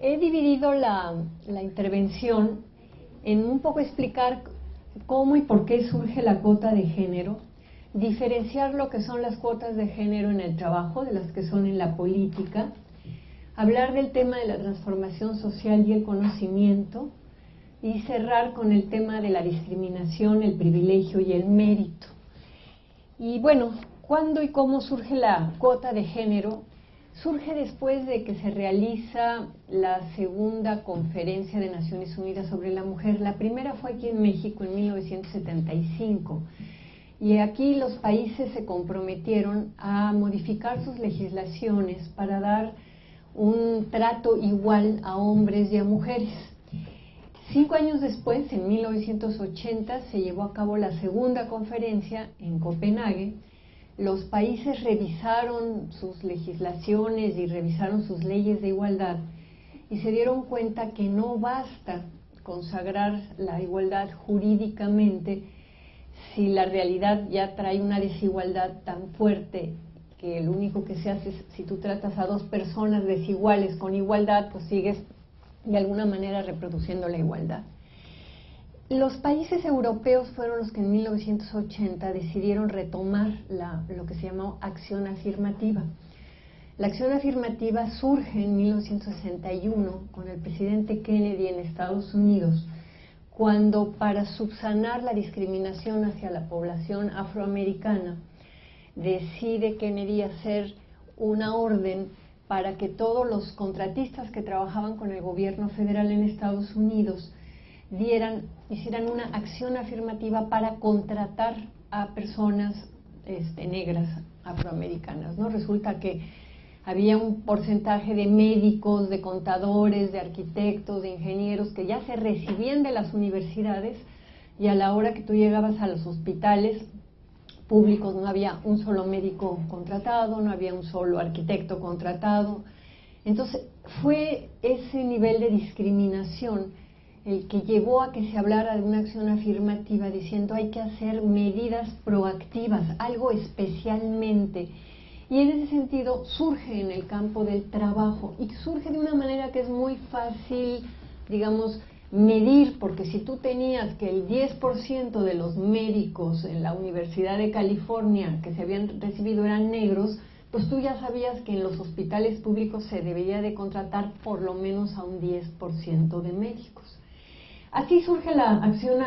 he dividido la intervención en un poco explicar cómo y por qué surge la cuota de género, diferenciar lo que son las cuotas de género en el trabajo de las que son en la política, hablar del tema de la transformación social y el conocimiento, y cerrar con el tema de la discriminación, el privilegio y el mérito. Y bueno, ¿cuándo y cómo surge la cuota de género? Surge después de que se realiza la segunda conferencia de Naciones Unidas sobre la mujer. La primera fue aquí en México en 1975. Y aquí los países se comprometieron a modificar sus legislaciones para dar un trato igual a hombres y a mujeres. 5 años después, en 1980, se llevó a cabo la segunda conferencia en Copenhague. Los países revisaron sus legislaciones y revisaron sus leyes de igualdad y se dieron cuenta que no basta consagrar la igualdad jurídicamente si la realidad ya trae una desigualdad tan fuerte que lo único que se hace es, si tú tratas a dos personas desiguales con igualdad, pues sigues de alguna manera reproduciendo la igualdad. Los países europeos fueron los que en 1980 decidieron retomar lo que se llamó acción afirmativa. La acción afirmativa surge en 1961 con el presidente Kennedy en Estados Unidos, cuando para subsanar la discriminación hacia la población afroamericana, decide Kennedy hacer una orden para que todos los contratistas que trabajaban con el gobierno federal en Estados Unidos hicieran una acción afirmativa para contratar a personas negras afroamericanas, ¿no? Resulta que había un porcentaje de médicos, de contadores, de arquitectos, de ingenieros que ya se recibían de las universidades y a la hora que tú llegabas a los hospitales públicos no había un solo médico contratado, no había un solo arquitecto contratado. Entonces fue ese nivel de discriminación el que llevó a que se hablara de una acción afirmativa diciendo hay que hacer medidas proactivas, algo especialmente. Y en ese sentido surge en el campo del trabajo y surge de una manera que es muy fácil, digamos, medir, porque si tú tenías que el 10% de los médicos en la Universidad de California que se habían recibido eran negros, pues tú ya sabías que en los hospitales públicos se debería de contratar por lo menos a un 10% de médicos. Así surge la acción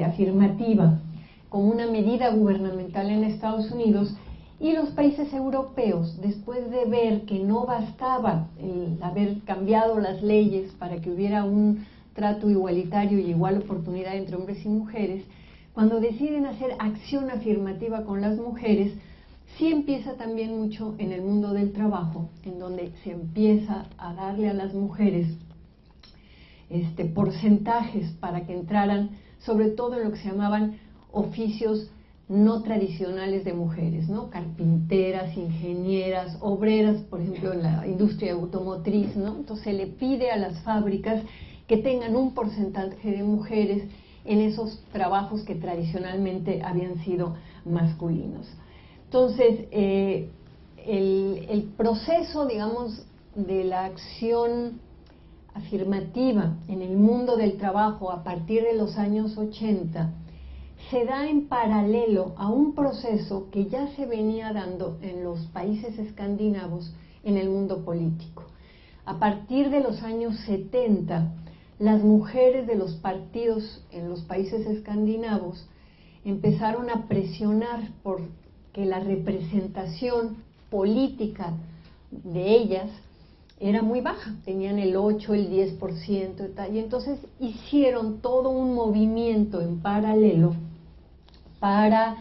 afirmativa como una medida gubernamental en Estados Unidos, y los países europeos, después de ver que no bastaba el haber cambiado las leyes para que hubiera un trato igualitario y igual oportunidad entre hombres y mujeres, cuando deciden hacer acción afirmativa con las mujeres, sí empieza también mucho en el mundo del trabajo, en donde se empieza a darle a las mujeres porcentajes para que entraran, sobre todo en lo que se llamaban oficios no tradicionales de mujeres, ¿no? Carpinteras, ingenieras, obreras, por ejemplo, en la industria automotriz, ¿no? Entonces se le pide a las fábricas que tengan un porcentaje de mujeres en esos trabajos que tradicionalmente habían sido masculinos. Entonces, el proceso, digamos, de la acción afirmativa en el mundo del trabajo a partir de los años 80 se da en paralelo a un proceso que ya se venía dando en los países escandinavos en el mundo político. A partir de los años 70, las mujeres de los partidos en los países escandinavos empezaron a presionar por que la representación política de ellas era muy baja, tenían el 8, el 10% y tal, y entonces hicieron todo un movimiento en paralelo para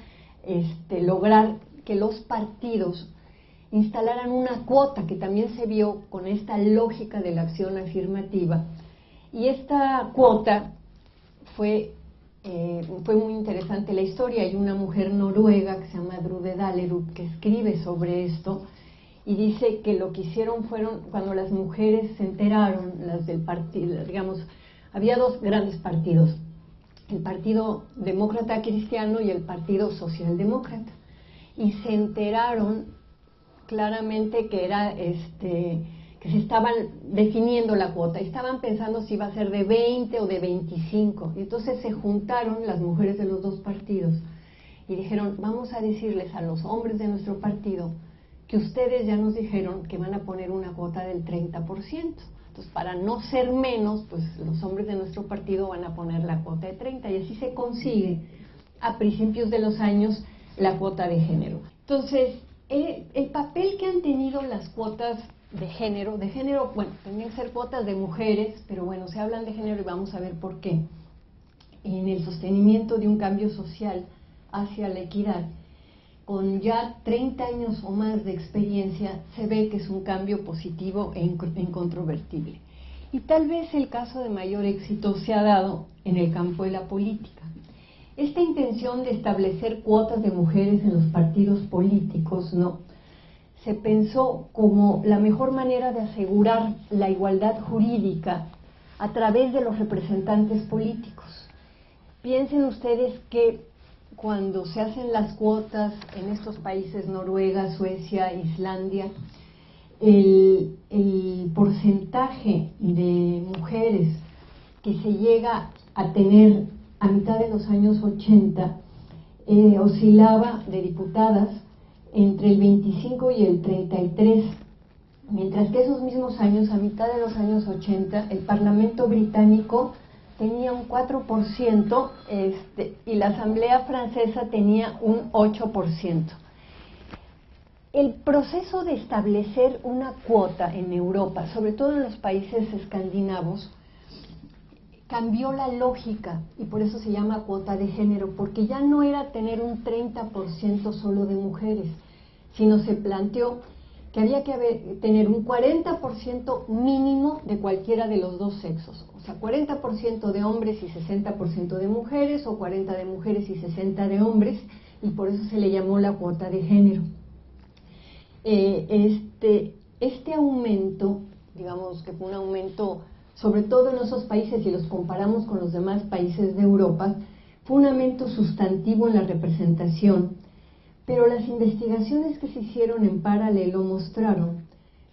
lograr que los partidos instalaran una cuota que también se vio con esta lógica de la acción afirmativa. Y esta cuota fue muy interesante la historia. Hay una mujer noruega que se llama Drude Dalerud que escribe sobre esto y dice que lo que hicieron fueron, cuando las mujeres se enteraron, las del partido, digamos, había dos grandes partidos, el Partido Demócrata Cristiano y el Partido Socialdemócrata, y se enteraron claramente que que se estaban definiendo la cuota, estaban pensando si iba a ser de 20 o de 25, y entonces se juntaron las mujeres de los dos partidos y dijeron, vamos a decirles a los hombres de nuestro partido que ustedes ya nos dijeron que van a poner una cuota del 30%, entonces para no ser menos, pues los hombres de nuestro partido van a poner la cuota de 30, y así se consigue a principios de los años la cuota de género. Entonces, el papel que han tenido las cuotas de género, bueno, tendrían que ser cuotas de mujeres, pero bueno, se hablan de género y vamos a ver por qué, en el sostenimiento de un cambio social hacia la equidad. Con ya 30 años o más de experiencia, se ve que es un cambio positivo e incontrovertible. Y tal vez el caso de mayor éxito se ha dado en el campo de la política. Esta intención de establecer cuotas de mujeres en los partidos políticos, ¿no?, se pensó como la mejor manera de asegurar la igualdad jurídica a través de los representantes políticos. Piensen ustedes que cuando se hacen las cuotas en estos países, Noruega, Suecia, Islandia, el porcentaje de mujeres que se llega a tener a mitad de los años 80 oscilaba de diputadas entre el 25 y el 33, mientras que esos mismos años, a mitad de los años 80, el Parlamento británico tenía un 4% y la Asamblea francesa tenía un 8%. El proceso de establecer una cuota en Europa, sobre todo en los países escandinavos, cambió la lógica y por eso se llama cuota de género, porque ya no era tener un 30% solo de mujeres, sino se planteó que había que tener un 40% mínimo de cualquiera de los dos sexos, o sea, 40% de hombres y 60% de mujeres, o 40 de mujeres y 60 de hombres, y por eso se le llamó la cuota de género. Este aumento, digamos que fue un aumento, sobre todo en esos países, si los comparamos con los demás países de Europa, fue un aumento sustantivo en la representación, pero las investigaciones que se hicieron en paralelo mostraron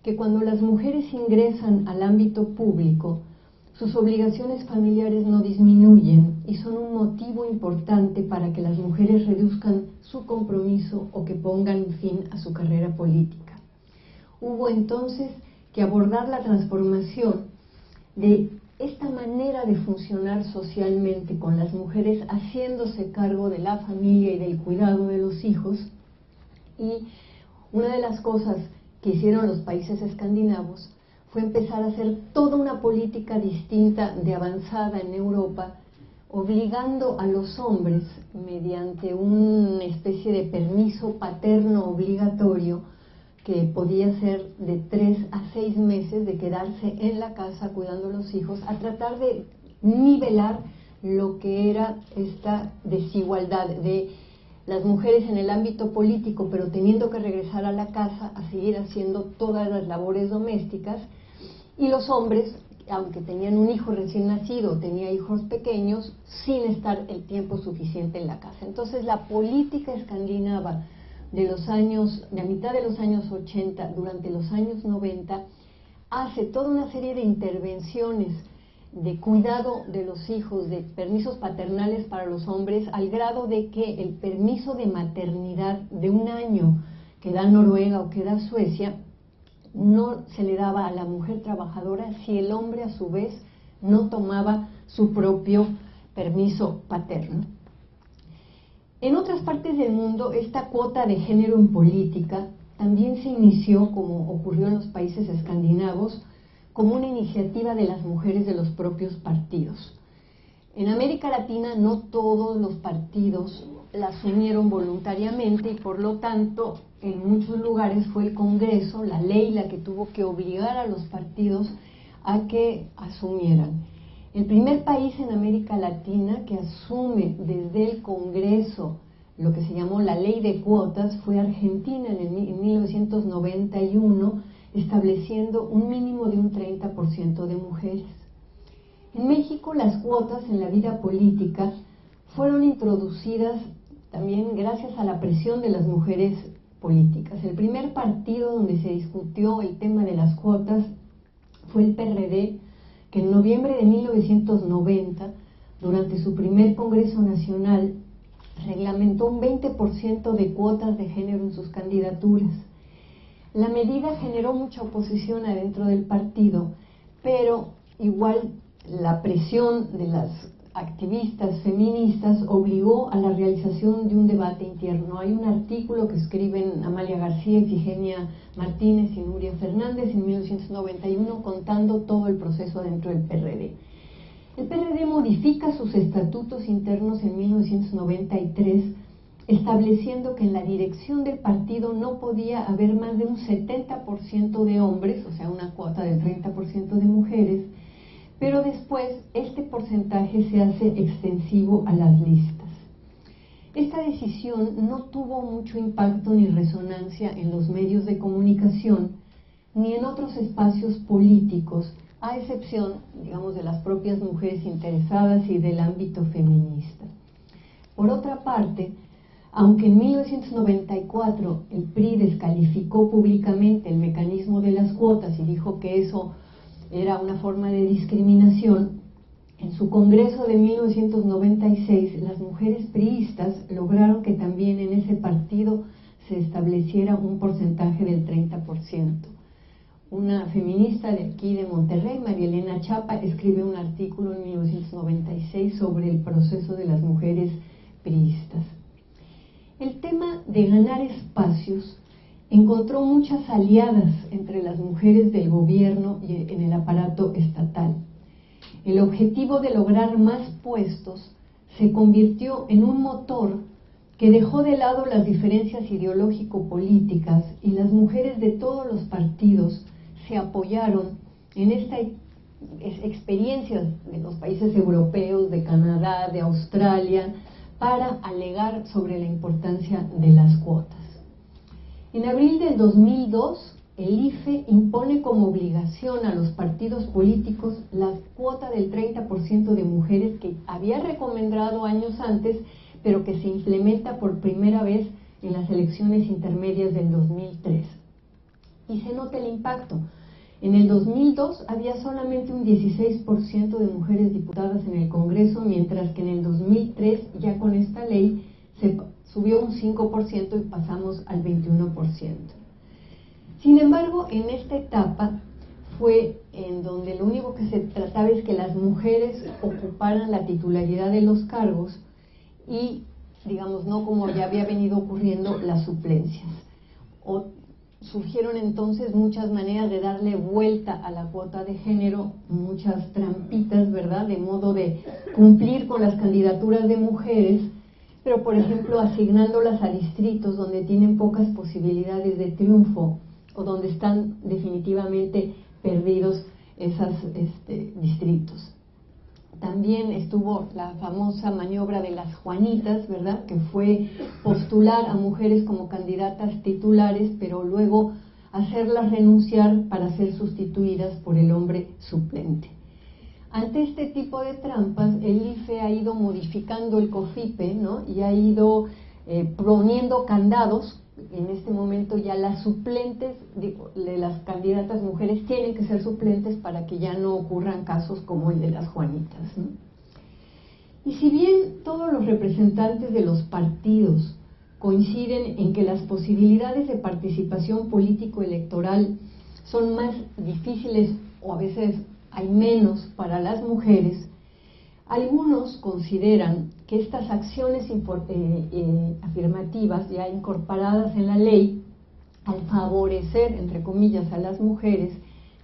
que cuando las mujeres ingresan al ámbito público, sus obligaciones familiares no disminuyen y son un motivo importante para que las mujeres reduzcan su compromiso o que pongan fin a su carrera política. Hubo entonces que abordar la transformación de esta manera de funcionar socialmente con las mujeres haciéndose cargo de la familia y del cuidado de los hijos, y una de las cosas que hicieron los países escandinavos fue empezar a hacer toda una política distinta de avanzada en Europa, obligando a los hombres mediante una especie de permiso paterno obligatorio que podía ser de 3 a 6 meses de quedarse en la casa cuidando a los hijos, a tratar de nivelar lo que era esta desigualdad de las mujeres en el ámbito político, pero teniendo que regresar a la casa a seguir haciendo todas las labores domésticas, y los hombres, aunque tenían un hijo recién nacido, tenía hijos pequeños, sin estar el tiempo suficiente en la casa. Entonces la política escandinava de la mitad de los años 80, durante los años 90, hace toda una serie de intervenciones de cuidado de los hijos, de permisos paternales para los hombres, al grado de que el permiso de maternidad de 1 año que da Noruega o que da Suecia, no se le daba a la mujer trabajadora si el hombre a su vez no tomaba su propio permiso paterno. En otras partes del mundo, esta cuota de género en política también se inició, como ocurrió en los países escandinavos, como una iniciativa de las mujeres de los propios partidos. En América Latina no todos los partidos la asumieron voluntariamente y por lo tanto en muchos lugares fue el Congreso, la ley, la que tuvo que obligar a los partidos a que asumieran. El primer país en América Latina que asume desde el Congreso lo que se llamó la ley de cuotas fue Argentina en 1991, estableciendo un mínimo de un 30% de mujeres. En México las cuotas en la vida política fueron introducidas también gracias a la presión de las mujeres políticas. El primer partido donde se discutió el tema de las cuotas fue el PRD, que en noviembre de 1990, durante su primer Congreso Nacional, reglamentó un 20% de cuotas de género en sus candidaturas. La medida generó mucha oposición adentro del partido, pero igual la presión de las activistas feministas obligó a la realización de un debate interno. Hay un artículo que escriben Amalia García, Ifigenia Martínez y Nuria Fernández en 1991 contando todo el proceso adentro del PRD. El PRD modifica sus estatutos internos en 1993, estableciendo que en la dirección del partido no podía haber más de un 70% de hombres, o sea, una cuota del 30% de mujeres, pero después este porcentaje se hace extensivo a las listas. Esta decisión no tuvo mucho impacto ni resonancia en los medios de comunicación ni en otros espacios políticos, a excepción, digamos, de las propias mujeres interesadas y del ámbito feminista. Por otra parte, aunque en 1994 el PRI descalificó públicamente el mecanismo de las cuotas y dijo que eso era una forma de discriminación, en su congreso de 1996 las mujeres priistas lograron que también en ese partido se estableciera un porcentaje del 30%. Una feminista de aquí de Monterrey, María Elena Chapa, escribe un artículo en 1996 sobre el proceso de las mujeres priistas. El tema de ganar espacios encontró muchas aliadas entre las mujeres del gobierno y en el aparato estatal. El objetivo de lograr más puestos se convirtió en un motor que dejó de lado las diferencias ideológico-políticas y las mujeres de todos los partidos se apoyaron en esta experiencia de los países europeos, de Canadá, de Australia, para alegar sobre la importancia de las cuotas. En abril del 2002, el IFE impone como obligación a los partidos políticos la cuota del 30% de mujeres que había recomendado años antes, pero que se implementa por primera vez en las elecciones intermedias del 2003. Y se nota el impacto. En el 2002 había solamente un 16% de mujeres diputadas en el Congreso, mientras que en el 2003 ya con esta ley se subió un 5% y pasamos al 21%. Sin embargo, en esta etapa fue en donde lo único que se trataba es que las mujeres ocuparan la titularidad de los cargos y, digamos, no como ya había venido ocurriendo, las suplencias. Surgieron entonces muchas maneras de darle vuelta a la cuota de género, muchas trampitas, ¿verdad?, de modo de cumplir con las candidaturas de mujeres, pero por ejemplo asignándolas a distritos donde tienen pocas posibilidades de triunfo o donde están definitivamente perdidos esos distritos. También estuvo la famosa maniobra de las Juanitas, ¿verdad?, que fue postular a mujeres como candidatas titulares, pero luego hacerlas renunciar para ser sustituidas por el hombre suplente. Ante este tipo de trampas, el IFE ha ido modificando el COFIPE, ¿no?, y ha ido poniendo candados. En este momento ya las suplentes de las candidatas mujeres tienen que ser suplentes para que ya no ocurran casos como el de las Juanitas, ¿no? Y si bien todos los representantes de los partidos coinciden en que las posibilidades de participación político-electoral son más difíciles o a veces hay menos para las mujeres, algunos consideran que estas acciones afirmativas ya incorporadas en la ley, al favorecer, entre comillas, a las mujeres,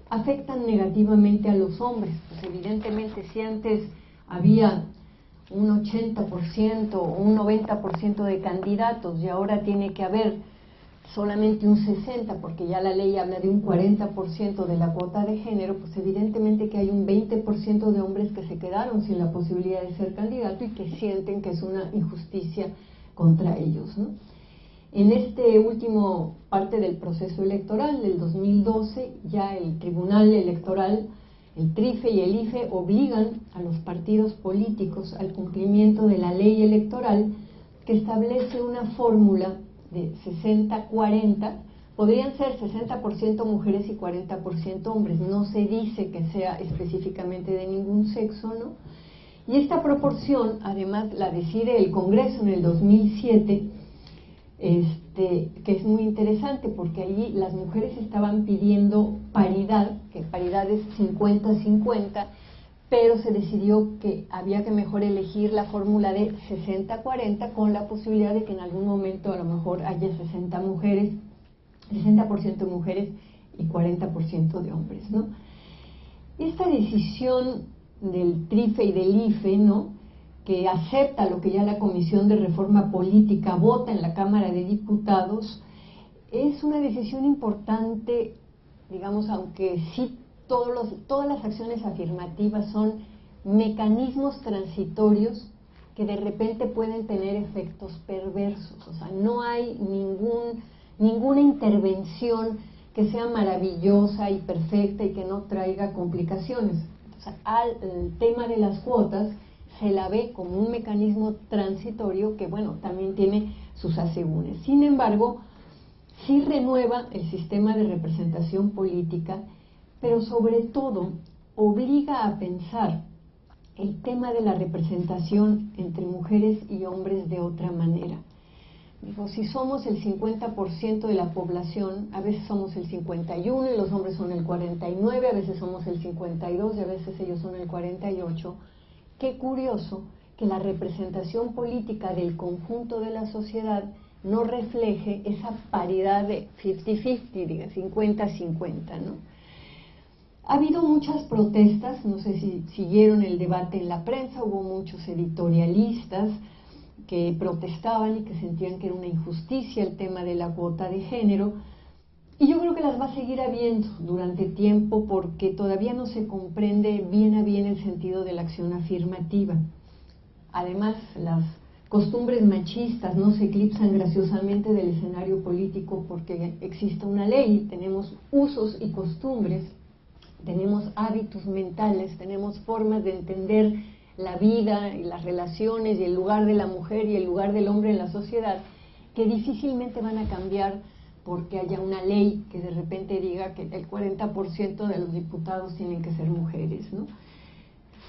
afectan negativamente a los hombres. Pues evidentemente si antes había un 80% o un 90% de candidatos y ahora tiene que haber solamente un 60%, porque ya la ley habla de un 40% de la cuota de género, pues evidentemente que hay un 20% de hombres que se quedaron sin la posibilidad de ser candidato y que sienten que es una injusticia contra ellos, ¿no? En este último parte del proceso electoral del 2012, ya el Tribunal Electoral, el TRIFE y el IFE obligan a los partidos políticos al cumplimiento de la ley electoral que establece una fórmula de 60-40, podrían ser 60% mujeres y 40% hombres. No se dice que sea específicamente de ningún sexo, ¿no? Y esta proporción, además, la decide el Congreso en el 2007, que es muy interesante porque allí las mujeres estaban pidiendo paridad, que paridad es 50-50, pero se decidió que había que mejor elegir la fórmula de 60-40 con la posibilidad de que en algún momento a lo mejor haya 60% mujeres y 40% de hombres, ¿no? Esta decisión del TRIFE y del IFE, ¿no?, que acepta lo que ya la Comisión de Reforma Política vota en la Cámara de Diputados, es una decisión importante, digamos, aunque sí todas las acciones afirmativas son mecanismos transitorios que de repente pueden tener efectos perversos. O sea, no hay ninguna intervención que sea maravillosa y perfecta y que no traiga complicaciones. Entonces, al tema de las cuotas se la ve como un mecanismo transitorio que, bueno, también tiene sus asegúnes. Sin embargo, sí renueva el sistema de representación política, pero sobre todo obliga a pensar el tema de la representación entre mujeres y hombres de otra manera. Digo, si somos el 50% de la población, a veces somos el 51% y los hombres son el 49%, a veces somos el 52% y a veces ellos son el 48%, qué curioso que la representación política del conjunto de la sociedad no refleje esa paridad de 50-50, diga, 50-50, ¿no? Ha habido muchas protestas, no sé si siguieron el debate en la prensa, hubo muchos editorialistas que protestaban y que sentían que era una injusticia el tema de la cuota de género, y yo creo que las va a seguir habiendo durante tiempo porque todavía no se comprende bien a bien el sentido de la acción afirmativa. Además, las costumbres machistas no se eclipsan graciosamente del escenario político porque existe una ley, tenemos usos y costumbres, tenemos hábitos mentales, tenemos formas de entender la vida y las relaciones y el lugar de la mujer y el lugar del hombre en la sociedad que difícilmente van a cambiar porque haya una ley que de repente diga que el 40% de los diputados tienen que ser mujeres, ¿no?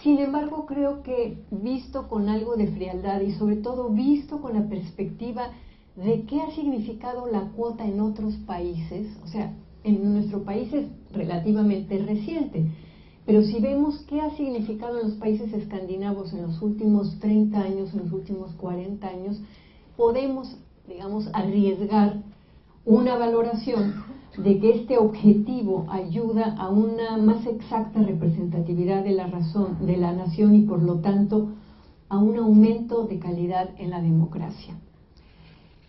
Sin embargo, creo que visto con algo de frialdad y sobre todo visto con la perspectiva de qué ha significado la cuota en otros países, o sea, en nuestro país es relativamente reciente, pero si vemos qué ha significado en los países escandinavos en los últimos 30 años, en los últimos 40 años, podemos, digamos, arriesgar una valoración de que este objetivo ayuda a una más exacta representatividad de la razón, de la nación y por lo tanto a un aumento de calidad en la democracia.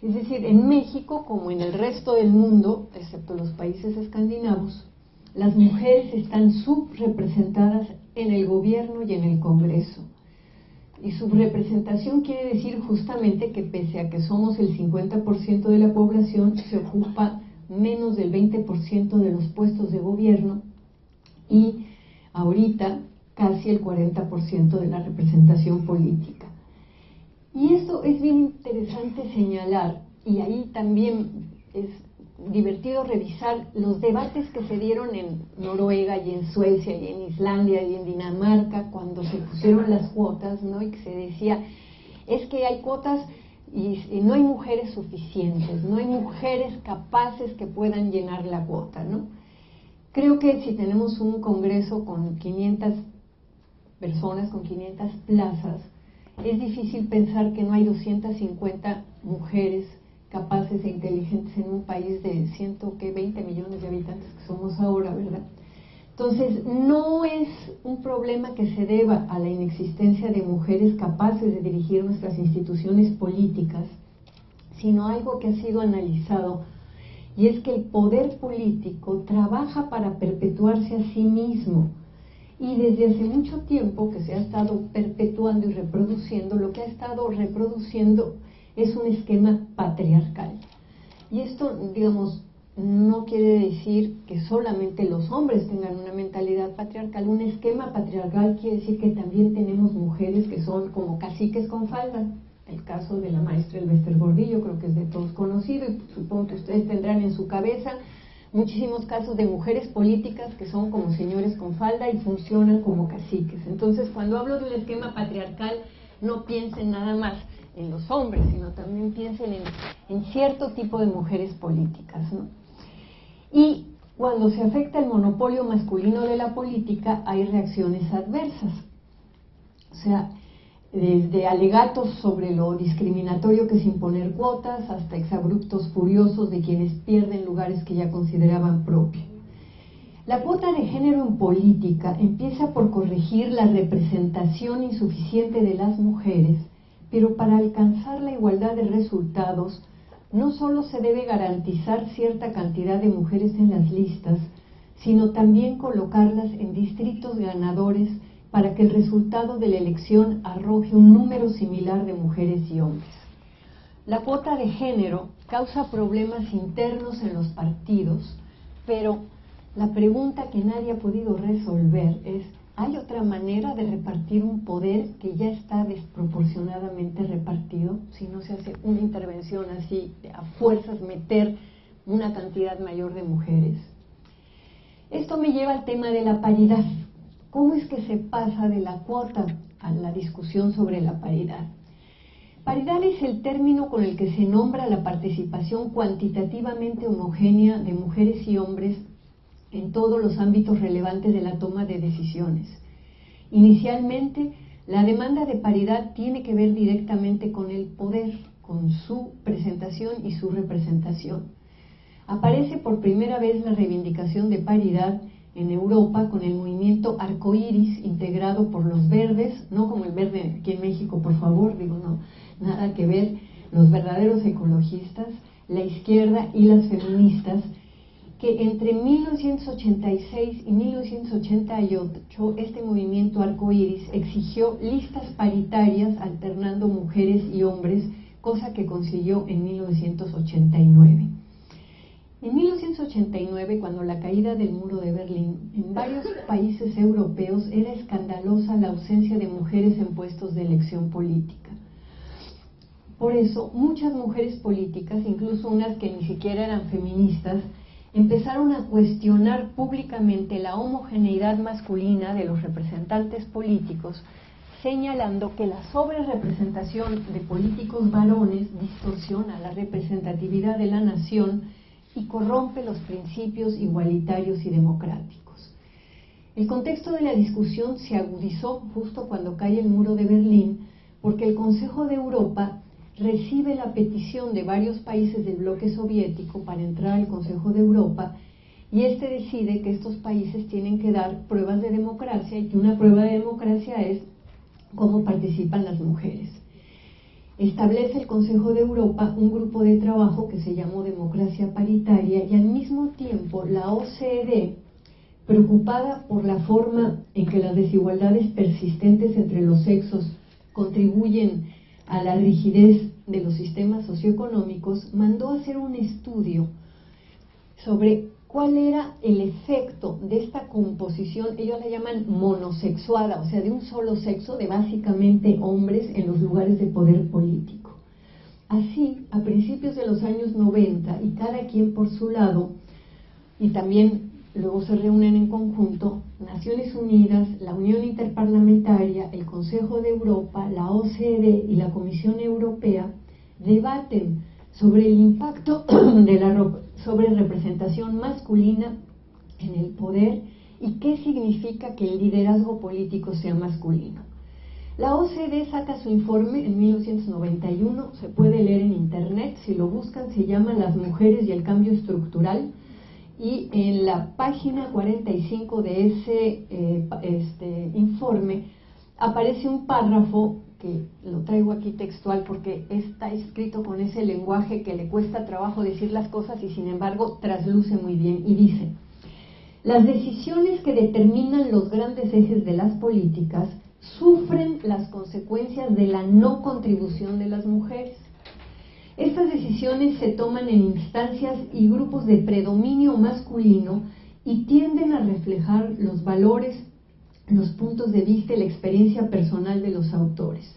Es decir, en México, como en el resto del mundo, excepto los países escandinavos, las mujeres están subrepresentadas en el gobierno y en el Congreso. Y subrepresentación quiere decir justamente que pese a que somos el 50% de la población, se ocupa menos del 20% de los puestos de gobierno y ahorita casi el 40% de la representación política. Y esto es bien interesante señalar, y ahí también es divertido revisar los debates que se dieron en Noruega y en Suecia y en Islandia y en Dinamarca cuando se pusieron las cuotas, ¿no? Y que se decía, es que hay cuotas y no hay mujeres suficientes, no hay mujeres capaces que puedan llenar la cuota, ¿no? Creo que si tenemos un congreso con 500 personas, con 500 plazas, es difícil pensar que no hay 250 mujeres capaces e inteligentes en un país de 120 millones de habitantes que somos ahora, ¿verdad? Entonces, no es un problema que se deba a la inexistencia de mujeres capaces de dirigir nuestras instituciones políticas, sino algo que ha sido analizado, y es que el poder político trabaja para perpetuarse a sí mismo. Y desde hace mucho tiempo que se ha estado perpetuando y reproduciendo, lo que ha estado reproduciendo es un esquema patriarcal. Y esto, digamos, no quiere decir que solamente los hombres tengan una mentalidad patriarcal. Un esquema patriarcal quiere decir que también tenemos mujeres que son como caciques con falda. el caso de la maestra Elbester Gordillo, creo que es de todos conocido, y supongo que ustedes tendrán en su cabeza muchísimos casos de mujeres políticas que son como señores con falda y funcionan como caciques. Entonces, cuando hablo de un esquema patriarcal, no piensen nada más en los hombres, sino también piensen en cierto tipo de mujeres políticas, ¿no? Y cuando se afecta el monopolio masculino de la política, hay reacciones adversas. O sea, desde alegatos sobre lo discriminatorio que es imponer cuotas, hasta exabruptos furiosos de quienes pierden lugares que ya consideraban propios. La cuota de género en política empieza por corregir la representación insuficiente de las mujeres, pero para alcanzar la igualdad de resultados, no solo se debe garantizar cierta cantidad de mujeres en las listas, sino también colocarlas en distritos ganadores para que el resultado de la elección arroje un número similar de mujeres y hombres. La cuota de género causa problemas internos en los partidos, pero la pregunta que nadie ha podido resolver es: ¿hay otra manera de repartir un poder que ya está desproporcionadamente repartido? Si no se hace una intervención así, a fuerzas meter una cantidad mayor de mujeres. Esto me lleva al tema de la paridad. ¿Cómo es que se pasa de la cuota a la discusión sobre la paridad? Paridad es el término con el que se nombra la participación cuantitativamente homogénea de mujeres y hombres en todos los ámbitos relevantes de la toma de decisiones. Inicialmente, la demanda de paridad tiene que ver directamente con el poder, con su presentación y su representación. Aparece por primera vez la reivindicación de paridad en Europa con el movimiento arcoíris integrado por los verdes, no como el verde aquí en México, por favor, digo, no, nada que ver, los verdaderos ecologistas, la izquierda y las feministas, que entre 1986 y 1988 este movimiento arcoíris exigió listas paritarias alternando mujeres y hombres, cosa que consiguió en 1989. En 1989, cuando la caída del muro de Berlín, en varios países europeos era escandalosa la ausencia de mujeres en puestos de elección política. Por eso, muchas mujeres políticas, incluso unas que ni siquiera eran feministas, empezaron a cuestionar públicamente la homogeneidad masculina de los representantes políticos, señalando que la sobrerepresentación de políticos varones distorsiona la representatividad de la nación y corrompe los principios igualitarios y democráticos. El contexto de la discusión se agudizó justo cuando cae el muro de Berlín, porque el Consejo de Europa recibe la petición de varios países del bloque soviético para entrar al Consejo de Europa, y este decide que estos países tienen que dar pruebas de democracia, y que una prueba de democracia es cómo participan las mujeres. Establece el Consejo de Europa un grupo de trabajo que se llamó Democracia Paritaria, y al mismo tiempo la OCDE, preocupada por la forma en que las desigualdades persistentes entre los sexos contribuyen a la rigidez de los sistemas socioeconómicos, mandó hacer un estudio sobre cuál era el efecto de esta composición, ellos la llaman monosexuada, o sea, de un solo sexo, de básicamente hombres en los lugares de poder político. Así, a principios de los años 90, y cada quien por su lado, y también luego se reúnen en conjunto, Naciones Unidas, la Unión Interparlamentaria, el Consejo de Europa, la OCDE y la Comisión Europea debaten sobre el impacto de la sobrerepresentación masculina en el poder y qué significa que el liderazgo político sea masculino. La OCDE saca su informe en 1991, se puede leer en internet, si lo buscan se llama Las mujeres y el cambio estructural, y en la página 45 de ese informe aparece un párrafo que lo traigo aquí textual porque está escrito con ese lenguaje que le cuesta trabajo decir las cosas y sin embargo trasluce muy bien, y dice: las decisiones que determinan los grandes ejes de las políticas sufren las consecuencias de la no contribución de las mujeres. Estas decisiones se toman en instancias y grupos de predominio masculino y tienden a reflejar los valores, los puntos de vista y la experiencia personal de los autores.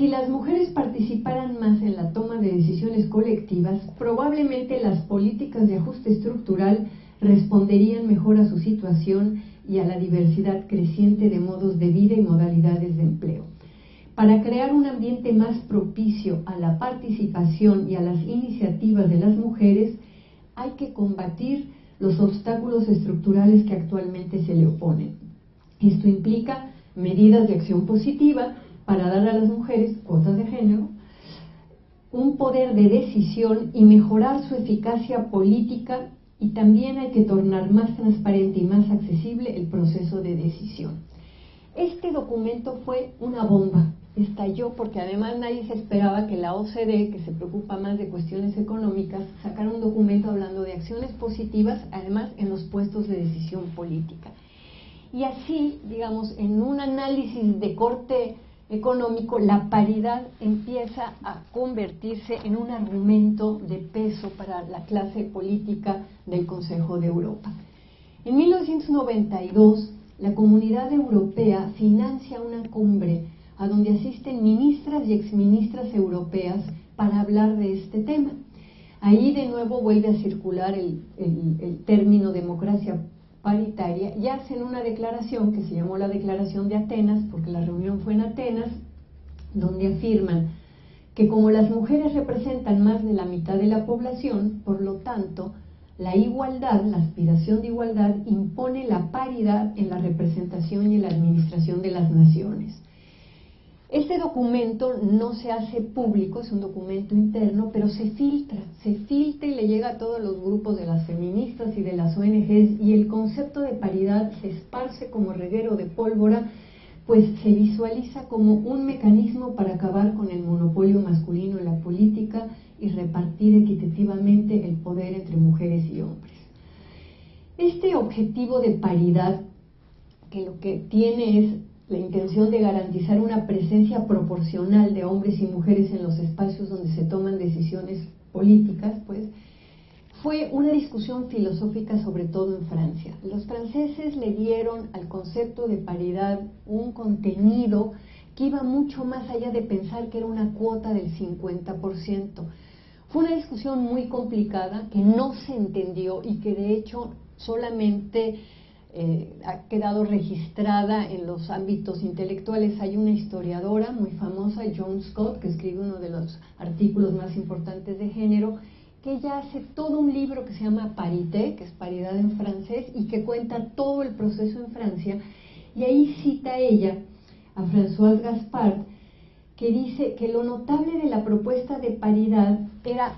Si las mujeres participaran más en la toma de decisiones colectivas, probablemente las políticas de ajuste estructural responderían mejor a su situación y a la diversidad creciente de modos de vida y modalidades de empleo. Para crear un ambiente más propicio a la participación y a las iniciativas de las mujeres, hay que combatir los obstáculos estructurales que actualmente se le oponen. Esto implica medidas de acción positiva para dar a las mujeres cuotas de género, un poder de decisión y mejorar su eficacia política, y también hay que tornar más transparente y más accesible el proceso de decisión. Este documento fue una bomba, estalló porque además nadie se esperaba que la OCDE, que se preocupa más de cuestiones económicas, sacara un documento hablando de acciones positivas, además en los puestos de decisión política. Y así, digamos, en un análisis de corte económico, la paridad empieza a convertirse en un argumento de peso para la clase política del Consejo de Europa. En 1992, la Comunidad Europea financia una cumbre a donde asisten ministras y exministras europeas para hablar de este tema. Ahí de nuevo vuelve a circular el término democracia paritaria y hacen una declaración que se llamó la Declaración de Atenas, porque la reunión fue en Atenas, donde afirman que como las mujeres representan más de la mitad de la población, por lo tanto, la igualdad, la aspiración de igualdad, impone la paridad en la representación y en la administración de las naciones. Este documento no se hace público, es un documento interno, pero se filtra y le llega a todos los grupos de las feministas y de las ONGs, y el concepto de paridad se esparce como reguero de pólvora, pues se visualiza como un mecanismo para acabar con el monopolio masculino en la política y repartir equitativamente el poder entre mujeres y hombres. Este objetivo de paridad, que lo que tiene es la intención de garantizar una presencia proporcional de hombres y mujeres en los espacios donde se toman decisiones políticas, pues, fue una discusión filosófica sobre todo en Francia. Los franceses le dieron al concepto de paridad un contenido que iba mucho más allá de pensar que era una cuota del 50%. Fue una discusión muy complicada que no se entendió y que de hecho solamente ha quedado registrada en los ámbitos intelectuales. Hay una historiadora muy famosa, Joan Scott, que escribe uno de los artículos más importantes de género, que ella hace todo un libro que se llama Parité, que es paridad en francés, y que cuenta todo el proceso en Francia, y ahí cita ella a Françoise Gaspard, que dice que lo notable de la propuesta de paridad era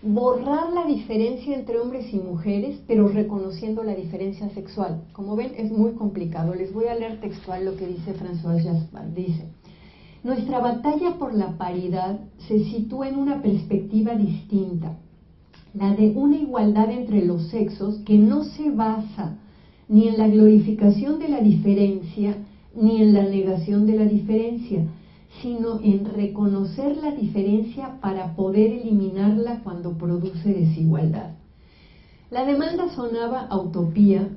borrar la diferencia entre hombres y mujeres, pero reconociendo la diferencia sexual. Como ven, es muy complicado. Les voy a leer textual lo que dice Françoise Gaspard. Dice: nuestra batalla por la paridad se sitúa en una perspectiva distinta, la de una igualdad entre los sexos que no se basa ni en la glorificación de la diferencia ni en la negación de la diferencia, sino en reconocer la diferencia para poder eliminarla cuando produce desigualdad. La demanda sonaba a utopía,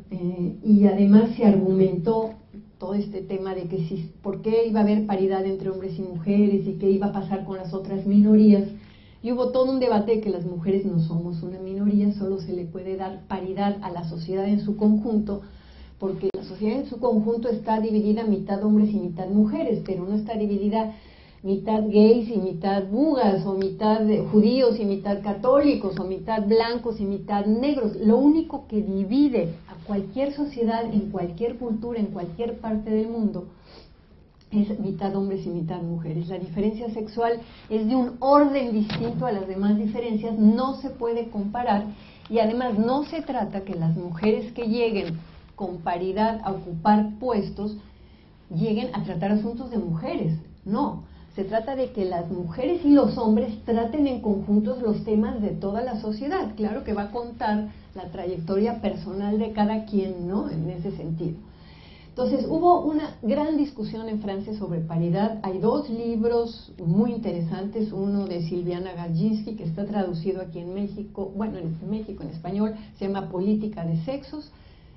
y además se argumentó todo este tema de que por qué iba a haber paridad entre hombres y mujeres y qué iba a pasar con las otras minorías. Y hubo todo un debate de que las mujeres no somos una minoría, solo se le puede dar paridad a la sociedad en su conjunto, porque la sociedad en su conjunto está dividida mitad hombres y mitad mujeres, pero no está dividida mitad gays y mitad bugas, o mitad judíos y mitad católicos, o mitad blancos y mitad negros. Lo único que divide a cualquier sociedad, en cualquier cultura, en cualquier parte del mundo, es mitad hombres y mitad mujeres. La diferencia sexual es de un orden distinto a las demás diferencias, no se puede comparar, y además no se trata que las mujeres que lleguen con paridad a ocupar puestos lleguen a tratar asuntos de mujeres, no. Se trata de que las mujeres y los hombres traten en conjuntos los temas de toda la sociedad. Claro que va a contar la trayectoria personal de cada quien, ¿no?, en ese sentido. Entonces, hubo una gran discusión en Francia sobre paridad. Hay dos libros muy interesantes, uno de Silviana Garzinski, que está traducido aquí en México, bueno, en México, en español, se llama Política de Sexos,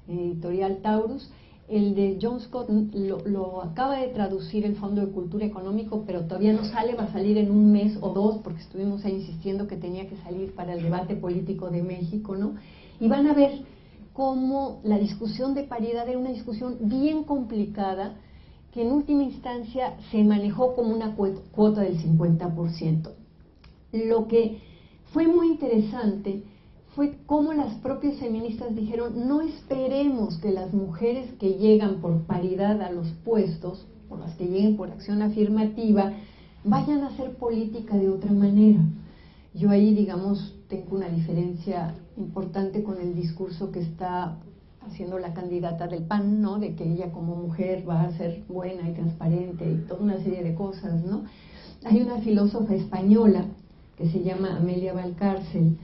editorial Taurus. El de John Scott lo acaba de traducir el Fondo de Cultura Económico, pero todavía no sale, va a salir en un mes o dos, porque estuvimos ahí insistiendo que tenía que salir para el debate político de México, ¿no? Y van a ver cómo la discusión de paridad era una discusión bien complicada, que en última instancia se manejó como una cuota del 50%. Lo que fue muy interesante fue cómo las propias feministas dijeron: no esperemos que las mujeres que llegan por paridad a los puestos, o las que lleguen por acción afirmativa, vayan a hacer política de otra manera. Yo ahí, digamos, tengo una diferencia importante con el discurso que está haciendo la candidata del PAN, ¿no? De que ella como mujer va a ser buena y transparente y toda una serie de cosas, ¿no? Hay una filósofa española que se llama Amelia Valcárcel,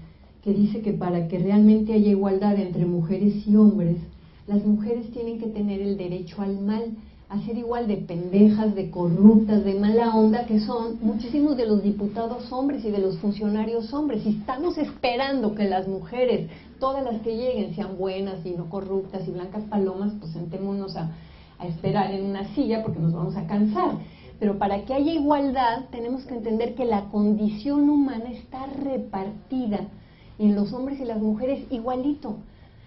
que dice que para que realmente haya igualdad entre mujeres y hombres, las mujeres tienen que tener el derecho al mal, a ser igual de pendejas, de corruptas, de mala onda, que son muchísimos de los diputados hombres y de los funcionarios hombres. Si estamos esperando que las mujeres, todas las que lleguen, sean buenas y no corruptas y blancas palomas, pues sentémonos a esperar en una silla, porque nos vamos a cansar. Pero para que haya igualdad, tenemos que entender que la condición humana está repartida en los hombres y las mujeres igualito.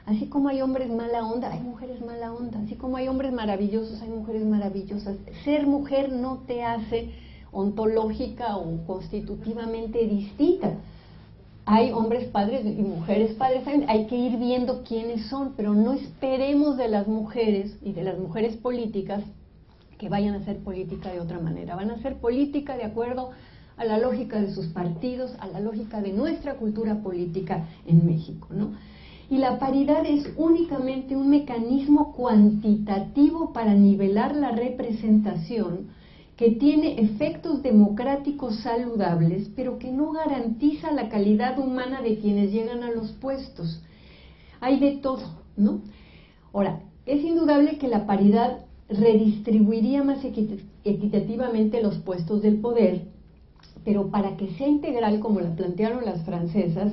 Así como hay hombres mala onda, hay mujeres mala onda. Así como hay hombres maravillosos, hay mujeres maravillosas. Ser mujer no te hace ontológica o constitutivamente distinta. Hay hombres padres y mujeres padres, hay que ir viendo quiénes son, pero no esperemos de las mujeres y de las mujeres políticas que vayan a hacer política de otra manera. Van a hacer política de acuerdo a la lógica de sus partidos, a la lógica de nuestra cultura política en México, ¿no? Y la paridad es únicamente un mecanismo cuantitativo para nivelar la representación, que tiene efectos democráticos saludables, pero que no garantiza la calidad humana de quienes llegan a los puestos. Hay de todo, ¿no? Ahora, es indudable que la paridad redistribuiría más equitativamente los puestos del poder, pero para que sea integral, como la plantearon las francesas,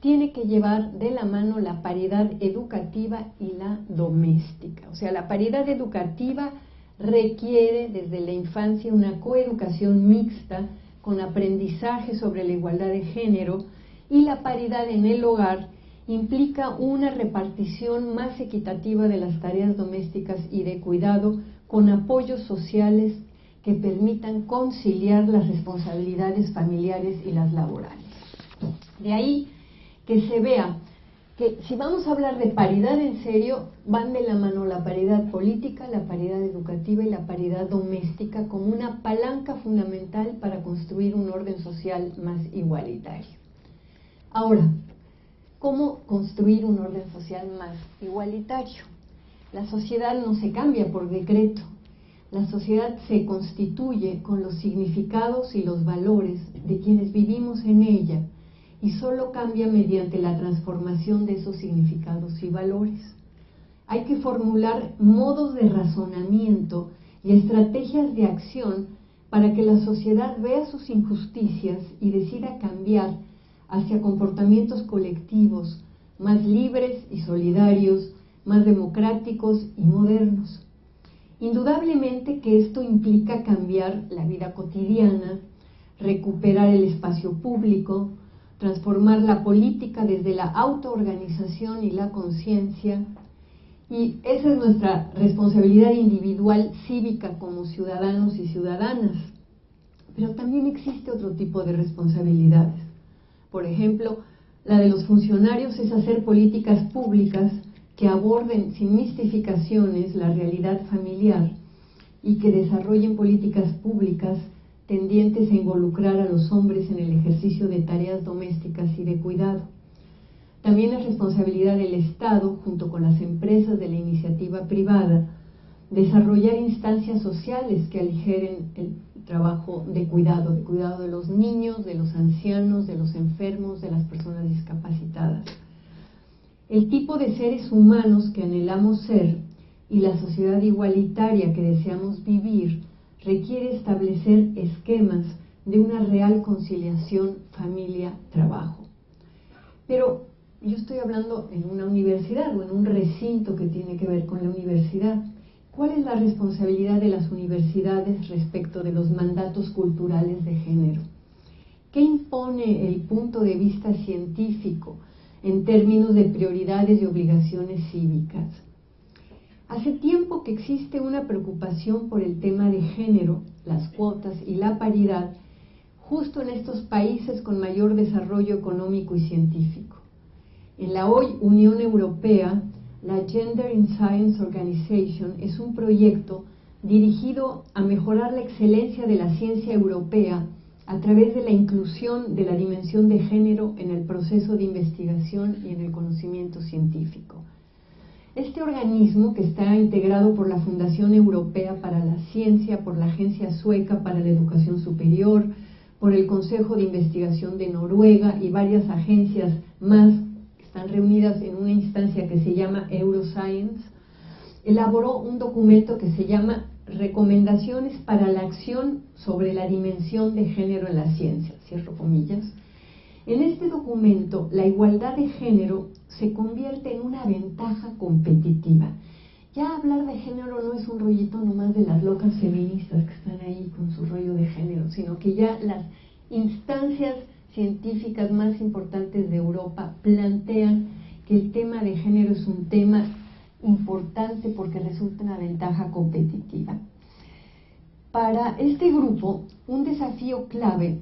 tiene que llevar de la mano la paridad educativa y la doméstica. O sea, la paridad educativa requiere desde la infancia una coeducación mixta con aprendizaje sobre la igualdad de género, y la paridad en el hogar implica una repartición más equitativa de las tareas domésticas y de cuidado, con apoyos sociales que permitan conciliar las responsabilidades familiares y las laborales. De ahí que se vea que si vamos a hablar de paridad en serio, van de la mano la paridad política, la paridad educativa y la paridad doméstica como una palanca fundamental para construir un orden social más igualitario. Ahora, ¿cómo construir un orden social más igualitario? La sociedad no se cambia por decreto. La sociedad se constituye con los significados y los valores de quienes vivimos en ella, y solo cambia mediante la transformación de esos significados y valores. Hay que formular modos de razonamiento y estrategias de acción para que la sociedad vea sus injusticias y decida cambiar hacia comportamientos colectivos más libres y solidarios, más democráticos y modernos. Indudablemente que esto implica cambiar la vida cotidiana, recuperar el espacio público, transformar la política desde la autoorganización y la conciencia, y esa es nuestra responsabilidad individual cívica como ciudadanos y ciudadanas. Pero también existe otro tipo de responsabilidades. Por ejemplo, la de los funcionarios es hacer políticas públicas que aborden sin mistificaciones la realidad familiar y que desarrollen políticas públicas tendientes a involucrar a los hombres en el ejercicio de tareas domésticas y de cuidado. También es responsabilidad del Estado, junto con las empresas de la iniciativa privada, desarrollar instancias sociales que aligeren el trabajo de cuidado de los niños, de los ancianos, de los enfermos, de las personas discapacitadas. El tipo de seres humanos que anhelamos ser y la sociedad igualitaria que deseamos vivir requiere establecer esquemas de una real conciliación familia-trabajo. Pero yo estoy hablando en una universidad o en un recinto que tiene que ver con la universidad. ¿Cuál es la responsabilidad de las universidades respecto de los mandatos culturales de género? ¿Qué impone el punto de vista científico en términos de prioridades y obligaciones cívicas? Hace tiempo que existe una preocupación por el tema de género, las cuotas y la paridad, justo en estos países con mayor desarrollo económico y científico. En la hoy Unión Europea, la Gender in Science Organization es un proyecto dirigido a mejorar la excelencia de la ciencia europea a través de la inclusión de la dimensión de género en el proceso de investigación y en el conocimiento científico. Este organismo, que está integrado por la Fundación Europea para la Ciencia, por la Agencia Sueca para la Educación Superior, por el Consejo de Investigación de Noruega y varias agencias más que están reunidas en una instancia que se llama Euroscience, elaboró un documento que se llama Recomendaciones para la acción sobre la dimensión de género en la ciencia, cierro comillas. En este documento, la igualdad de género se convierte en una ventaja competitiva. Ya hablar de género no es un rollito nomás de las locas feministas que están ahí con su rollo de género, sino que ya las instancias científicas más importantes de Europa plantean que el tema de género es un tema importante porque resulta una ventaja competitiva. Para este grupo, un desafío clave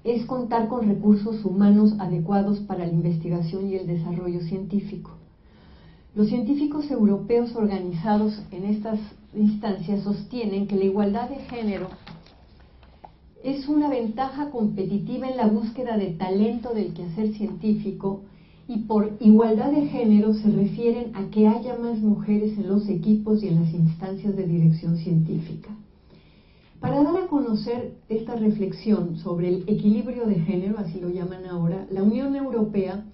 es contar con recursos humanos adecuados para la investigación y el desarrollo científico. Los científicos europeos organizados en estas instancias sostienen que la igualdad de género es una ventaja competitiva en la búsqueda de talento del quehacer científico, y por igualdad de género se refieren a que haya más mujeres en los equipos y en las instancias de dirección científica. Para dar a conocer esta reflexión sobre el equilibrio de género, así lo llaman ahora, la Unión Europea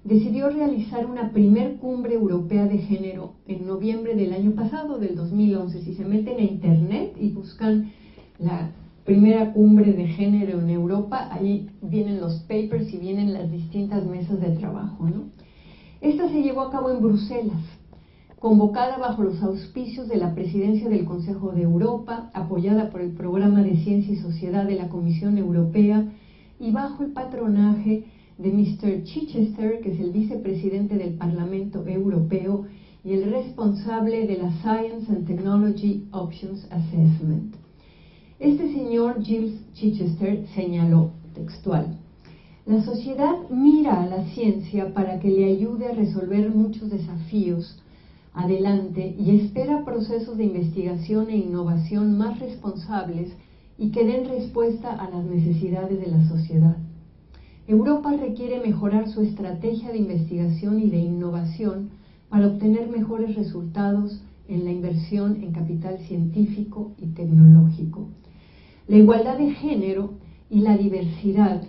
decidió realizar una primer cumbre europea de género en noviembre del año pasado, del 2011. Si se meten a internet y buscan la primera cumbre de género en Europa, ahí vienen los papers y vienen las distintas mesas de trabajo, ¿no? Esta se llevó a cabo en Bruselas, convocada bajo los auspicios de la Presidencia del Consejo de Europa, apoyada por el Programa de Ciencia y Sociedad de la Comisión Europea y bajo el patronaje de Mr. Chichester, que es el vicepresidente del Parlamento Europeo y el responsable de la Science and Technology Options Assessment. Este señor Giles Chichester señaló, textual: la sociedad mira a la ciencia para que le ayude a resolver muchos desafíos adelante y espera procesos de investigación e innovación más responsables y que den respuesta a las necesidades de la sociedad. Europa requiere mejorar su estrategia de investigación y de innovación para obtener mejores resultados en la inversión en capital científico y tecnológico. La igualdad de género y la diversidad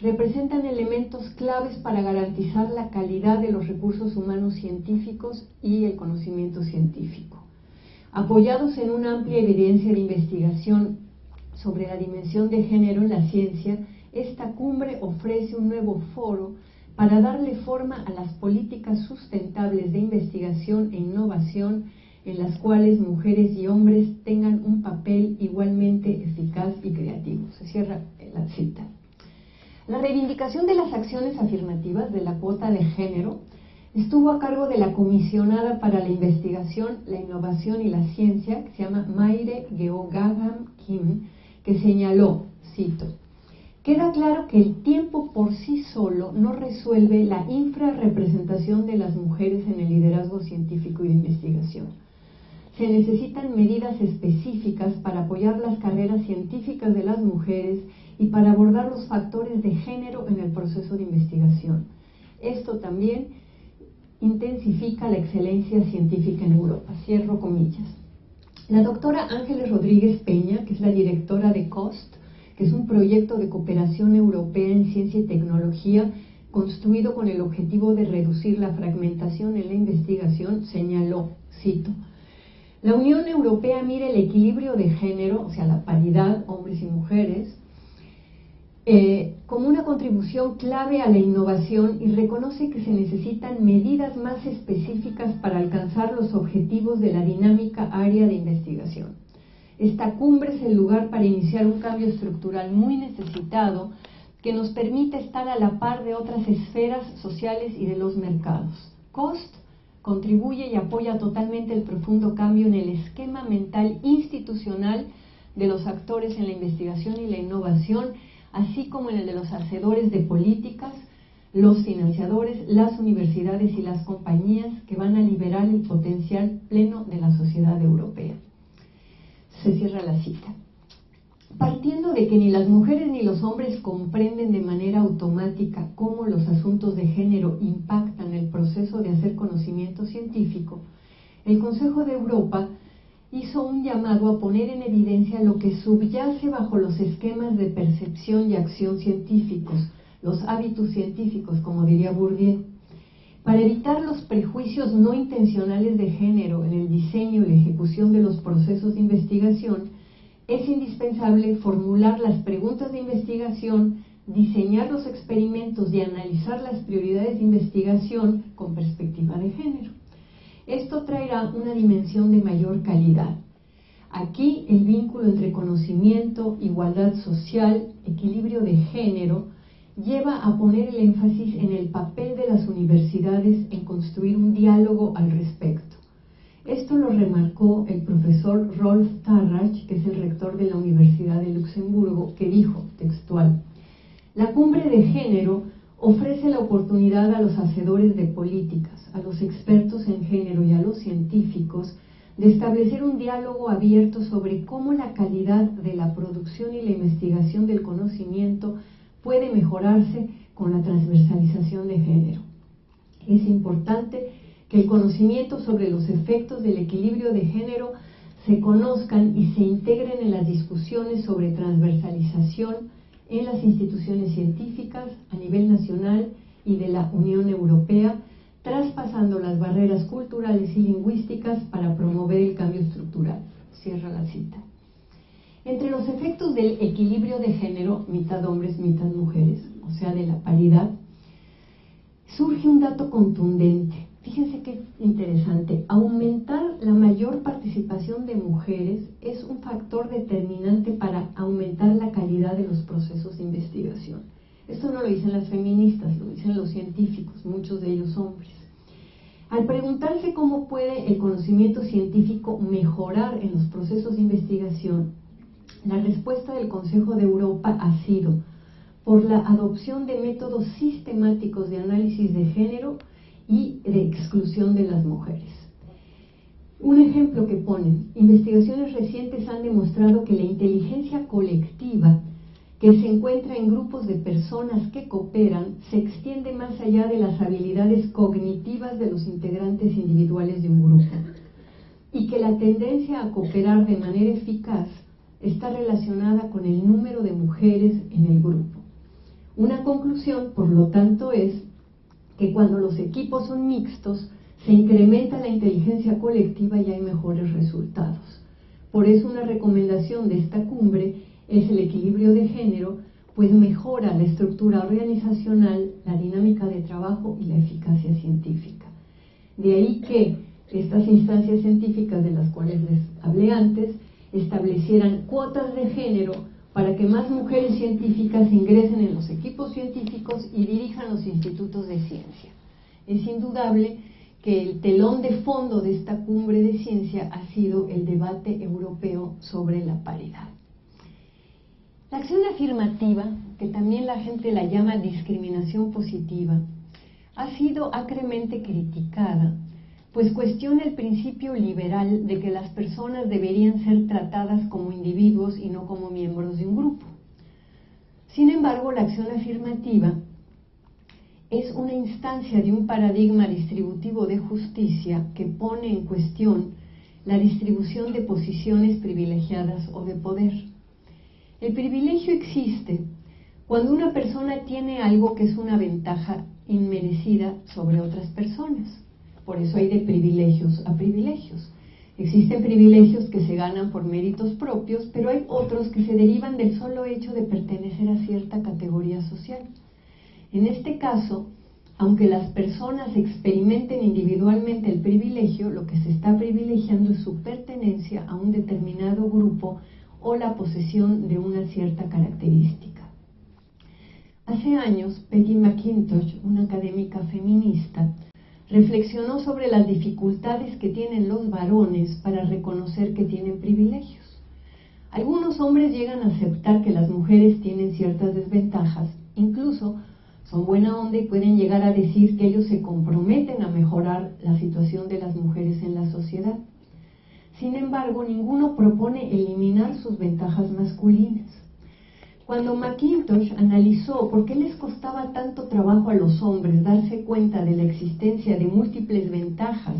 representan elementos claves para garantizar la calidad de los recursos humanos científicos y el conocimiento científico. Apoyados en una amplia evidencia de investigación sobre la dimensión de género en la ciencia, esta cumbre ofrece un nuevo foro para darle forma a las políticas sustentables de investigación e innovación en las cuales mujeres y hombres tengan un papel igualmente eficaz y creativo. Se cierra la cita. La reivindicación de las acciones afirmativas de la cuota de género estuvo a cargo de la comisionada para la investigación, la innovación y la ciencia, que se llama Maire Geoghegan Kim, que señaló, cito: queda claro que el tiempo por sí solo no resuelve la infrarrepresentación de las mujeres en el liderazgo científico y de investigación. Se necesitan medidas específicas para apoyar las carreras científicas de las mujeres y para abordar los factores de género en el proceso de investigación. Esto también intensifica la excelencia científica en Europa. Cierro comillas. La doctora Ángeles Rodríguez Peña, que es la directora de COST, que es un proyecto de cooperación europea en ciencia y tecnología construido con el objetivo de reducir la fragmentación en la investigación, señaló, cito: la Unión Europea mira el equilibrio de género, o sea, la paridad, hombres y mujeres, como una contribución clave a la innovación y reconoce que se necesitan medidas más específicas para alcanzar los objetivos de la dinámica área de investigación. Esta cumbre es el lugar para iniciar un cambio estructural muy necesitado que nos permite estar a la par de otras esferas sociales y de los mercados. COST contribuye y apoya totalmente el profundo cambio en el esquema mental institucional de los actores en la investigación y la innovación, así como en el de los hacedores de políticas, los financiadores, las universidades y las compañías que van a liberar el potencial pleno de la sociedad europea. Se cierra la cita. Partiendo de que ni las mujeres ni los hombres comprenden de manera automática cómo los asuntos de género impactan el proceso de hacer conocimiento científico, el Consejo de Europa hizo un llamado a poner en evidencia lo que subyace bajo los esquemas de percepción y acción científicos, los hábitos científicos, como diría Bourdieu. Para evitar los prejuicios no intencionales de género en el diseño y la ejecución de los procesos de investigación, es indispensable formular las preguntas de investigación, diseñar los experimentos y analizar las prioridades de investigación con perspectiva de género. Esto traerá una dimensión de mayor calidad. Aquí el vínculo entre conocimiento, igualdad social, equilibrio de género, lleva a poner el énfasis en el papel de las universidades en construir un diálogo al respecto. Esto lo remarcó el profesor Rolf Tarrach, que es el rector de la Universidad de Luxemburgo, que dijo, textual: la cumbre de género ofrece la oportunidad a los hacedores de políticas, a los expertos en género y a los científicos de establecer un diálogo abierto sobre cómo la calidad de la producción y la investigación del conocimiento puede mejorarse con la transversalización de género. Es importante que el conocimiento sobre los efectos del equilibrio de género se conozcan y se integren en las discusiones sobre transversalización en las instituciones científicas a nivel nacional y de la Unión Europea, traspasando las barreras culturales y lingüísticas para promover el cambio estructural. Cierra la cita. Entre los efectos del equilibrio de género, mitad hombres, mitad mujeres, o sea, de la paridad, surge un dato contundente. Fíjense qué interesante. Aumentar la mayor participación de mujeres es un factor determinante para aumentar la calidad de los procesos de investigación. Esto no lo dicen las feministas, lo dicen los científicos, muchos de ellos hombres. Al preguntarse cómo puede el conocimiento científico mejorar en los procesos de investigación, la respuesta del Consejo de Europa ha sido por la adopción de métodos sistemáticos de análisis de género y de exclusión de las mujeres. Un ejemplo que ponen: investigaciones recientes han demostrado que la inteligencia colectiva que se encuentra en grupos de personas que cooperan se extiende más allá de las habilidades cognitivas de los integrantes individuales de un grupo, y que la tendencia a cooperar de manera eficaz está relacionada con el número de mujeres en el grupo. Una conclusión, por lo tanto, es que cuando los equipos son mixtos, se incrementa la inteligencia colectiva y hay mejores resultados. Por eso una recomendación de esta cumbre es el equilibrio de género, pues mejora la estructura organizacional, la dinámica de trabajo y la eficacia científica. De ahí que estas instancias científicas de las cuales les hablé antes establecieran cuotas de género para que más mujeres científicas ingresen en los equipos científicos y dirijan los institutos de ciencia. Es indudable que el telón de fondo de esta cumbre de ciencia ha sido el debate europeo sobre la paridad. La acción afirmativa, que también la gente la llama discriminación positiva, ha sido acremente criticada, pues cuestiona el principio liberal de que las personas deberían ser tratadas como individuos y no como miembros de un grupo. Sin embargo, la acción afirmativa es una instancia de un paradigma distributivo de justicia que pone en cuestión la distribución de posiciones privilegiadas o de poder. El privilegio existe cuando una persona tiene algo que es una ventaja inmerecida sobre otras personas. Por eso hay de privilegios a privilegios. Existen privilegios que se ganan por méritos propios, pero hay otros que se derivan del solo hecho de pertenecer a cierta categoría social. En este caso, aunque las personas experimenten individualmente el privilegio, lo que se está privilegiando es su pertenencia a un determinado grupo o la posesión de una cierta característica. Hace años, Peggy McIntosh, una académica feminista, reflexionó sobre las dificultades que tienen los varones para reconocer que tienen privilegios. Algunos hombres llegan a aceptar que las mujeres tienen ciertas desventajas, incluso son buena onda y pueden llegar a decir que ellos se comprometen a mejorar la situación de las mujeres en la sociedad. Sin embargo, ninguno propone eliminar sus ventajas masculinas. Cuando McIntosh analizó por qué les costaba tanto trabajo a los hombres darse cuenta de la existencia de múltiples ventajas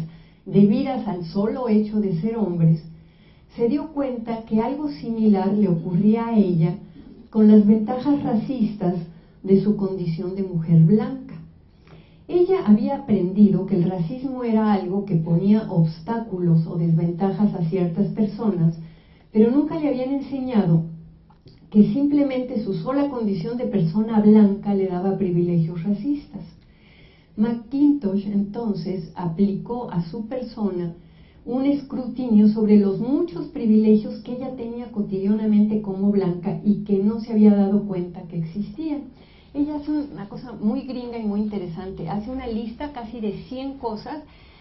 debidas al solo hecho de ser hombres, se dio cuenta que algo similar le ocurría a ella con las ventajas racistas de su condición de mujer blanca. Ella había aprendido que el racismo era algo que ponía obstáculos o desventajas a ciertas personas, pero nunca le habían enseñado que simplemente su sola condición de persona blanca le daba privilegios racistas. McIntosh entonces aplicó a su persona un escrutinio sobre los muchos privilegios que ella tenía cotidianamente como blanca y que no se había dado cuenta que existían. Ella hace una cosa muy gringa y muy interesante, hace una lista casi de 100 cosas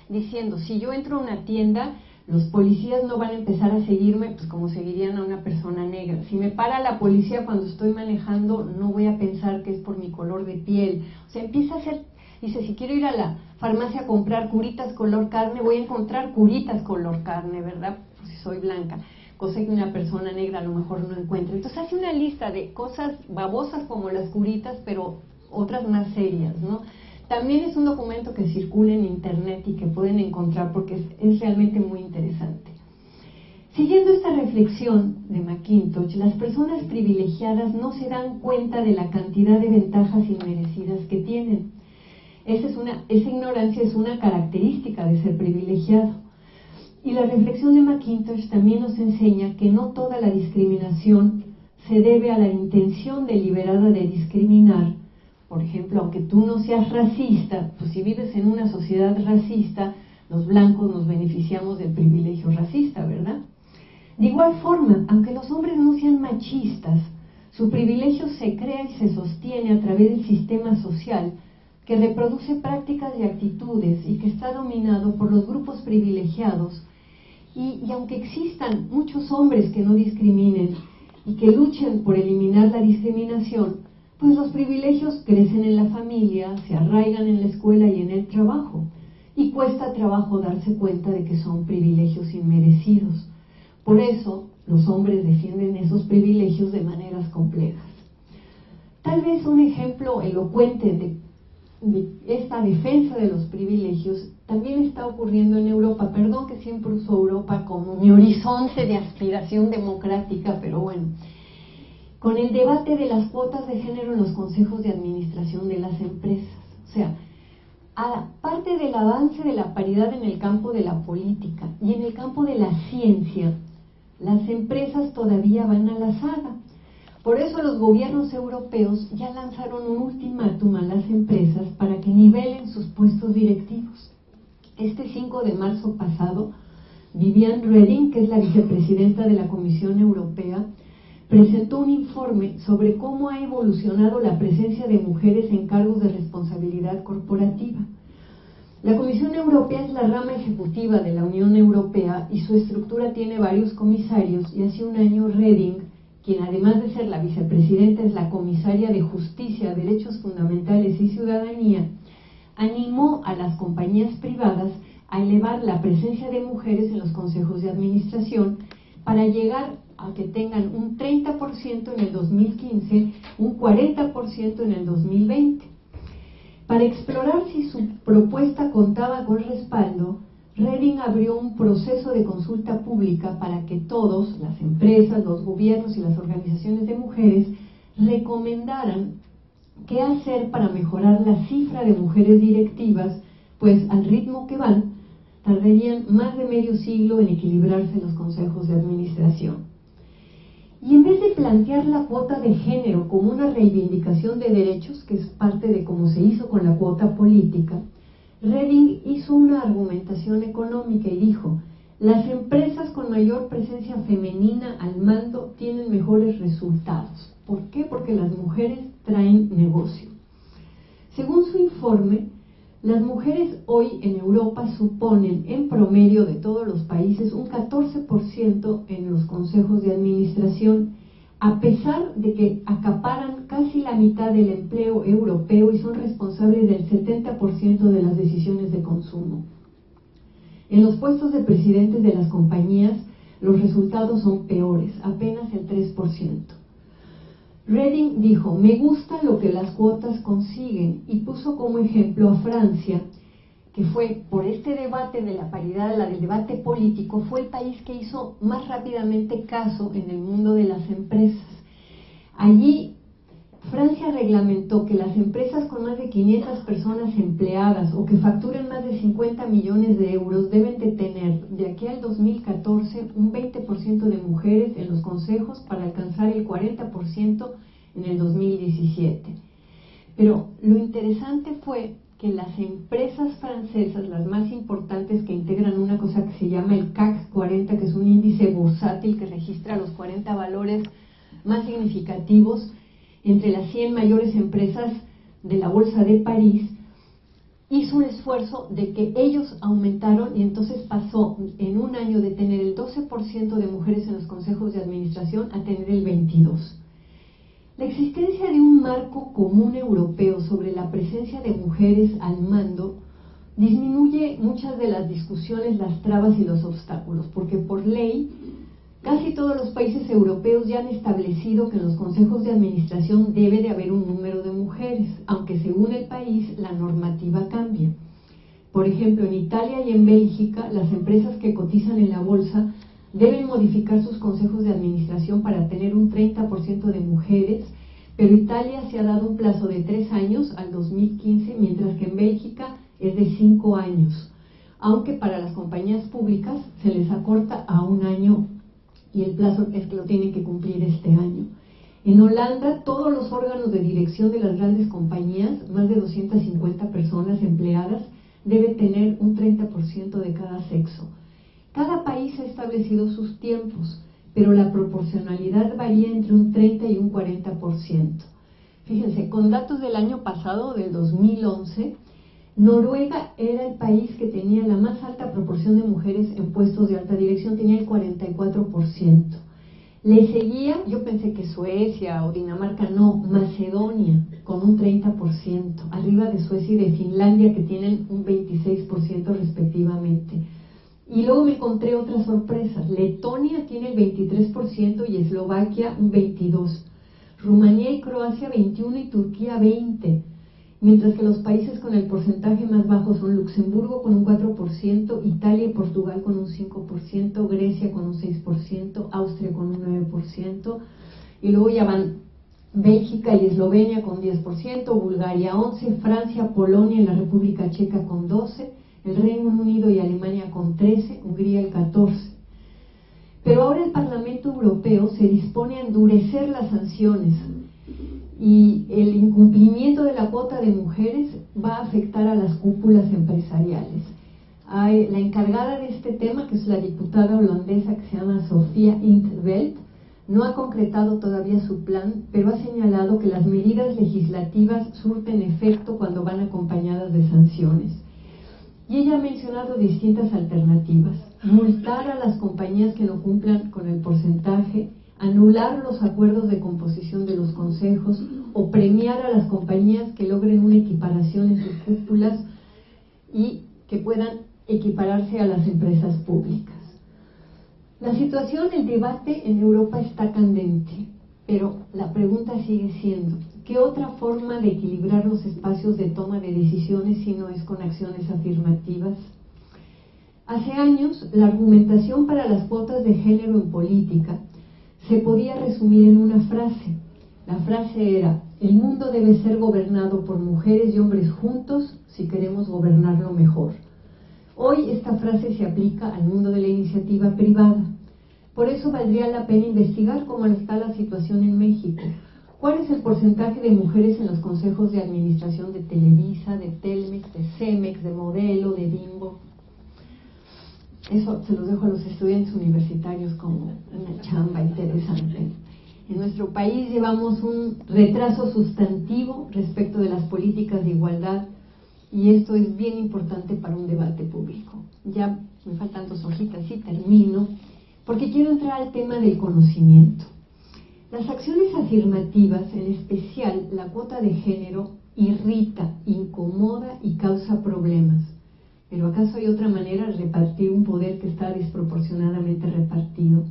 diciendo, si yo entro a una tienda, los policías no van a empezar a seguirme pues como seguirían a una persona negra. Si me para la policía cuando estoy manejando, no voy a pensar que es por mi color de piel. O sea, empieza a hacer, dice, si quiero ir a la farmacia a comprar curitas color carne, voy a encontrar curitas color carne, ¿verdad? Pues si soy blanca, cosa que una persona negra a lo mejor no encuentra. Entonces hace una lista de cosas babosas como las curitas, pero otras más serias, ¿no? También es un documento que circula en internet y que pueden encontrar porque es realmente muy interesante. Siguiendo esta reflexión de McIntosh, las personas privilegiadas no se dan cuenta de la cantidad de ventajas inmerecidas que tienen. Esa ignorancia es una característica de ser privilegiado. Y la reflexión de McIntosh también nos enseña que no toda la discriminación se debe a la intención deliberada de discriminar. Por ejemplo, aunque tú no seas racista, pues si vives en una sociedad racista, los blancos nos beneficiamos del privilegio racista, ¿verdad? De igual forma, aunque los hombres no sean machistas, su privilegio se crea y se sostiene a través del sistema social que reproduce prácticas y actitudes y que está dominado por los grupos privilegiados. Y aunque existan muchos hombres que no discriminen y que luchen por eliminar la discriminación, pues los privilegios crecen en la familia, se arraigan en la escuela y en el trabajo, y cuesta trabajo darse cuenta de que son privilegios inmerecidos. Por eso, los hombres defienden esos privilegios de maneras complejas. Tal vez un ejemplo elocuente de esta defensa de los privilegios también está ocurriendo en Europa. Perdón que siempre uso Europa como mi horizonte de aspiración democrática, pero bueno, con el debate de las cuotas de género en los consejos de administración de las empresas. O sea, aparte del avance de la paridad en el campo de la política y en el campo de la ciencia, las empresas todavía van a la saga. Por eso los gobiernos europeos ya lanzaron un ultimátum a las empresas para que nivelen sus puestos directivos. Este 5 de marzo pasado, Viviane Reding, que es la vicepresidenta de la Comisión Europea, presentó un informe sobre cómo ha evolucionado la presencia de mujeres en cargos de responsabilidad corporativa. La Comisión Europea es la rama ejecutiva de la Unión Europea y su estructura tiene varios comisarios, y hace un año Reding, quien además de ser la vicepresidenta es la comisaria de Justicia, Derechos Fundamentales y Ciudadanía, animó a las compañías privadas a elevar la presencia de mujeres en los consejos de administración para llegar a que tengan un 30% en el 2015, un 40% en el 2020. Para explorar si su propuesta contaba con respaldo, Reding abrió un proceso de consulta pública para que todos, las empresas, los gobiernos y las organizaciones de mujeres, recomendaran qué hacer para mejorar la cifra de mujeres directivas, pues al ritmo que van, tardarían más de medio siglo en equilibrarse en los consejos de administración. Y en vez de plantear la cuota de género como una reivindicación de derechos, que es parte de cómo se hizo con la cuota política, Reding hizo una argumentación económica y dijo: las empresas con mayor presencia femenina al mando tienen mejores resultados. ¿Por qué? Porque las mujeres traen negocio. Según su informe, las mujeres hoy en Europa suponen en promedio de todos los países un 14% en los consejos de administración, a pesar de que acaparan casi la mitad del empleo europeo y son responsables del 70% de las decisiones de consumo. En los puestos de presidentes de las compañías, los resultados son peores, apenas el 3%. Reding dijo: me gusta lo que las cuotas consiguen, y puso como ejemplo a Francia, que fue, por este debate de la paridad, del debate político, fue el país que hizo más rápidamente caso en el mundo de las empresas. Allí, Francia reglamentó que las empresas con más de 500 personas empleadas o que facturen más de 50 millones de euros deben de tener, de aquí al 2014, un 20% de mujeres en los consejos para alcanzar el 40% en el 2017. Pero lo interesante fue que las empresas francesas, las más importantes, que integran una cosa que se llama el CAC 40, que es un índice bursátil que registra los 40 valores más significativos entre las 100 mayores empresas de la Bolsa de París, hizo un esfuerzo de que ellos aumentaron, y entonces pasó en un año de tener el 12% de mujeres en los consejos de administración a tener el 22%. La existencia de un marco común europeo sobre la presencia de mujeres al mando disminuye muchas de las discusiones, las trabas y los obstáculos, porque por ley casi todos los países europeos ya han establecido que en los consejos de administración debe de haber un número de mujeres, aunque según el país la normativa cambia. Por ejemplo, en Italia y en Bélgica, las empresas que cotizan en la bolsa deben modificar sus consejos de administración para tener un 30% de mujeres, pero Italia se ha dado un plazo de 3 años, al 2015, mientras que en Bélgica es de 5 años, aunque para las compañías públicas se les acorta a 1 año y el plazo es que lo tienen que cumplir este año. En Holanda, todos los órganos de dirección de las grandes compañías, más de 250 personas empleadas, deben tener un 30% de cada sexo. Cada país ha establecido sus tiempos, pero la proporcionalidad varía entre un 30 y un 40%. Fíjense, con datos del año pasado, del 2011, Noruega era el país que tenía la más alta proporción de mujeres en puestos de alta dirección, tenía el 44%. Le seguía, yo pensé que Suecia o Dinamarca, no, Macedonia, con un 30%, arriba de Suecia y de Finlandia, que tienen un 26% respectivamente. Y luego me encontré otras sorpresas. Letonia tiene el 23% y Eslovaquia un 22%. Rumanía y Croacia 21% y Turquía 20%. Mientras que los países con el porcentaje más bajo son Luxemburgo con un 4%, Italia y Portugal con un 5%, Grecia con un 6%, Austria con un 9%, y luego ya van Bélgica y Eslovenia con 10%, Bulgaria 11%, Francia, Polonia y la República Checa con 12%, el Reino Unido y Alemania con 13%, Hungría el 14%. Pero ahora el Parlamento Europeo se dispone a endurecer las sanciones, y el incumplimiento de la cuota de mujeres va a afectar a las cúpulas empresariales. La encargada de este tema, que es la diputada holandesa que se llama Sofía in 't Veld, no ha concretado todavía su plan, pero ha señalado que las medidas legislativas surten efecto cuando van acompañadas de sanciones. Y ella ha mencionado distintas alternativas: multar a las compañías que no cumplan con el porcentaje, anular los acuerdos de composición de los consejos o premiar a las compañías que logren una equiparación en sus cúpulas y que puedan equipararse a las empresas públicas. La situación, el debate en Europa está candente, pero la pregunta sigue siendo: ¿qué otra forma de equilibrar los espacios de toma de decisiones si no es con acciones afirmativas? Hace años, la argumentación para las cuotas de género en política se podía resumir en una frase. La frase era: el mundo debe ser gobernado por mujeres y hombres juntos si queremos gobernarlo mejor. Hoy esta frase se aplica al mundo de la iniciativa privada. Por eso valdría la pena investigar cómo está la situación en México. ¿Cuál es el porcentaje de mujeres en los consejos de administración de Televisa, de Telmex, de Cemex, de Modelo, de Bimbo? Eso se los dejo a los estudiantes universitarios como una chamba interesante. En nuestro país llevamos un retraso sustantivo respecto de las políticas de igualdad y esto es bien importante para un debate público. Ya me faltan 2 hojitas y termino, porque quiero entrar al tema del conocimiento. Las acciones afirmativas, en especial la cuota de género, irrita, incomoda y causa problemas. ¿Pero acaso hay otra manera de repartir un poder que está desproporcionadamente repartido?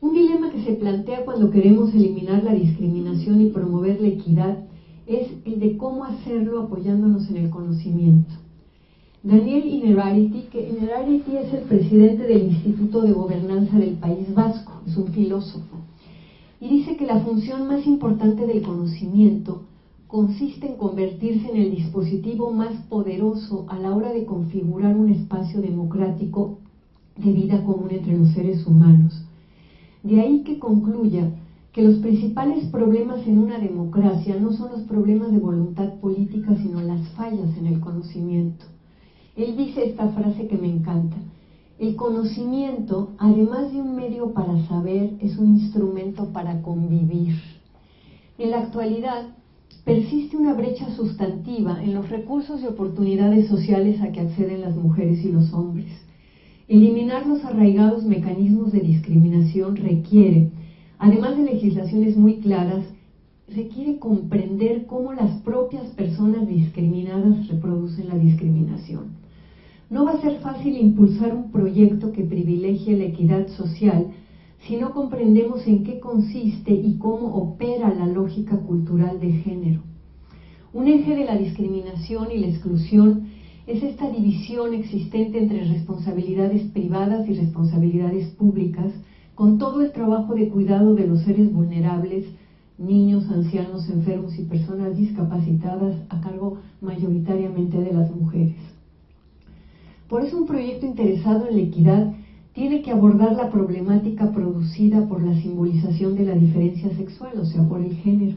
Un dilema que se plantea cuando queremos eliminar la discriminación y promover la equidad es el de cómo hacerlo apoyándonos en el conocimiento. Daniel Innerarity, que Innerarity es el presidente del Instituto de Gobernanza del País Vasco, es un filósofo, y dice que la función más importante del conocimiento consiste en convertirse en el dispositivo más poderoso a la hora de configurar un espacio democrático de vida común entre los seres humanos. De ahí que concluya que los principales problemas en una democracia no son los problemas de voluntad política, sino las fallas en el conocimiento. Él dice esta frase que me encanta: el conocimiento, además de un medio para saber, es un instrumento para convivir. En la actualidad, persiste una brecha sustantiva en los recursos y oportunidades sociales a que acceden las mujeres y los hombres. Eliminar los arraigados mecanismos de discriminación requiere, además de legislaciones muy claras, requiere comprender cómo las propias personas discriminadas reproducen la discriminación. No va a ser fácil impulsar un proyecto que privilegie la equidad social si no comprendemos en qué consiste y cómo opera la lógica cultural de género. Un eje de la discriminación y la exclusión es esta división existente entre responsabilidades privadas y responsabilidades públicas, con todo el trabajo de cuidado de los seres vulnerables, niños, ancianos, enfermos y personas discapacitadas, a cargo mayoritariamente de las mujeres. Por eso un proyecto interesado en la equidad tiene que abordar la problemática producida por la simbolización de la diferencia sexual, o sea, por el género,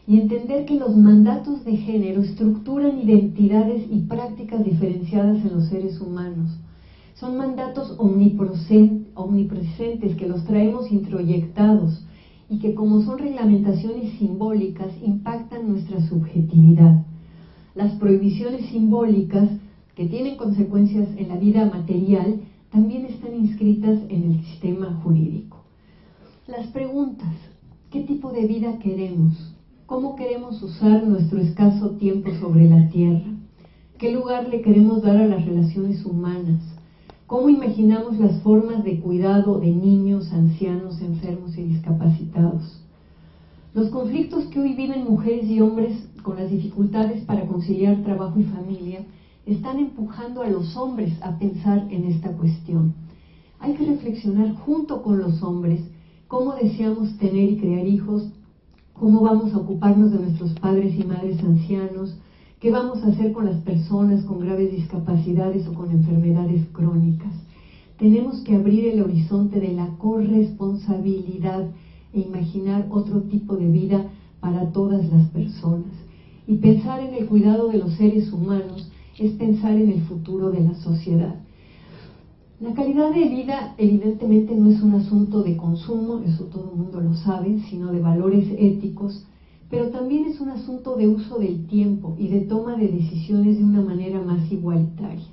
y entender que los mandatos de género estructuran identidades y prácticas diferenciadas en los seres humanos. Son mandatos omnipresentes que los traemos introyectados y que, como son reglamentaciones simbólicas, impactan nuestra subjetividad. Las prohibiciones simbólicas, que tienen consecuencias en la vida material, también están inscritas en el sistema jurídico. Las preguntas: ¿qué tipo de vida queremos? ¿Cómo queremos usar nuestro escaso tiempo sobre la tierra? ¿Qué lugar le queremos dar a las relaciones humanas? ¿Cómo imaginamos las formas de cuidado de niños, ancianos, enfermos y discapacitados? Los conflictos que hoy viven mujeres y hombres con las dificultades para conciliar trabajo y familia están empujando a los hombres a pensar en esta cuestión. Hay que reflexionar junto con los hombres cómo deseamos tener y crear hijos, cómo vamos a ocuparnos de nuestros padres y madres ancianos, qué vamos a hacer con las personas con graves discapacidades o con enfermedades crónicas. Tenemos que abrir el horizonte de la corresponsabilidad e imaginar otro tipo de vida para todas las personas. Y pensar en el cuidado de los seres humanos es pensar en el futuro de la sociedad. La calidad de vida evidentemente no es un asunto de consumo, eso todo el mundo lo sabe, sino de valores éticos, pero también es un asunto de uso del tiempo y de toma de decisiones de una manera más igualitaria.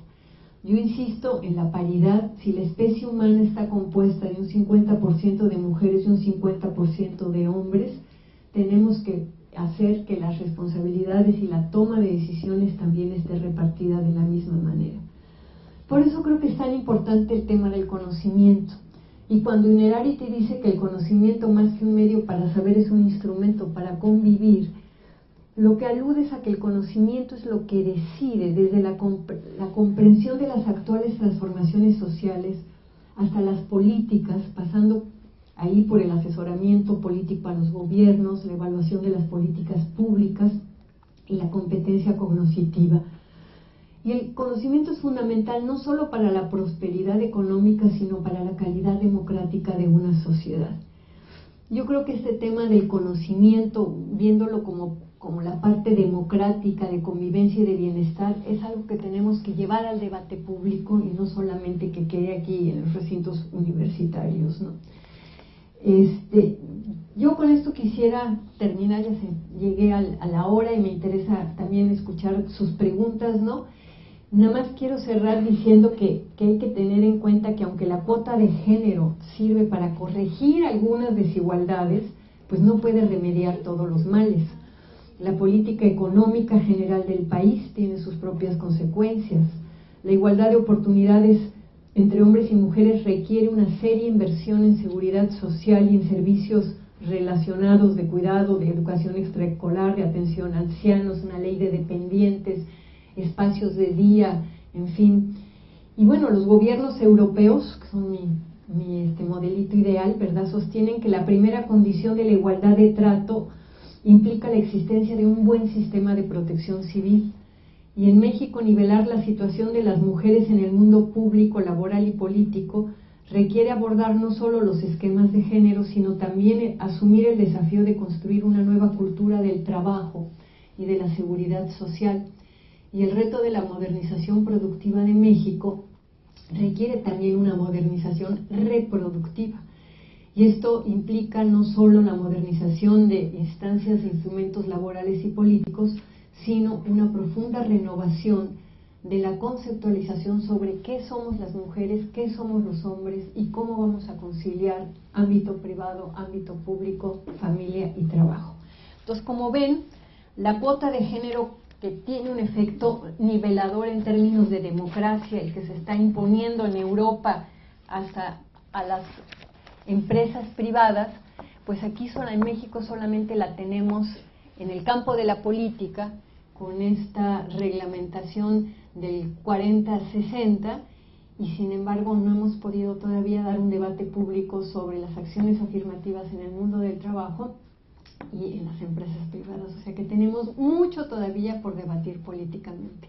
Yo insisto en la paridad. Si la especie humana está compuesta de un 50% de mujeres y un 50% de hombres, tenemos que hacer que las responsabilidades y la toma de decisiones también esté repartida de la misma manera. Por eso creo que es tan importante el tema del conocimiento. Y cuando Innerarity dice que el conocimiento, más que un medio para saber, es un instrumento para convivir, lo que alude es a que el conocimiento es lo que decide, desde la comprensión de las actuales transformaciones sociales hasta las políticas, pasando ahí por el asesoramiento político a los gobiernos, la evaluación de las políticas públicas y la competencia cognitiva. Y el conocimiento es fundamental no solo para la prosperidad económica, sino para la calidad democrática de una sociedad. Yo creo que este tema del conocimiento, viéndolo como la parte democrática de convivencia y de bienestar, es algo que tenemos que llevar al debate público y no solamente que quede aquí en los recintos universitarios, ¿no? Yo con esto quisiera terminar, llegué a la hora y me interesa también escuchar sus preguntas, ¿no? Nada más quiero cerrar diciendo que hay que tener en cuenta que aunque la cuota de género sirve para corregir algunas desigualdades, pues no puede remediar todos los males. La política económica general del país tiene sus propias consecuencias. La igualdad de oportunidades entre hombres y mujeres requiere una seria inversión en seguridad social y en servicios relacionados de cuidado, de educación extraescolar, de atención a ancianos, una ley de dependientes, espacios de día, en fin. Y bueno, los gobiernos europeos, que son mi modelito ideal, ¿verdad?, sostienen que la primera condición de la igualdad de trato implica la existencia de un buen sistema de protección civil. Y en México, nivelar la situación de las mujeres en el mundo público, laboral y político requiere abordar no solo los esquemas de género, sino también asumir el desafío de construir una nueva cultura del trabajo y de la seguridad social. Y el reto de la modernización productiva de México requiere también una modernización reproductiva. Y esto implica no solo la modernización de instancias e instrumentos laborales y políticos, sino una profunda renovación de la conceptualización sobre qué somos las mujeres, qué somos los hombres y cómo vamos a conciliar ámbito privado, ámbito público, familia y trabajo. Entonces, como ven, la cuota de género, que tiene un efecto nivelador en términos de democracia, el que se está imponiendo en Europa hasta a las empresas privadas, pues aquí en México solamente la tenemos en el campo de la política, con esta reglamentación del 40-60, y sin embargo no hemos podido todavía dar un debate público sobre las acciones afirmativas en el mundo del trabajo y en las empresas privadas. O sea que tenemos mucho todavía por debatir políticamente.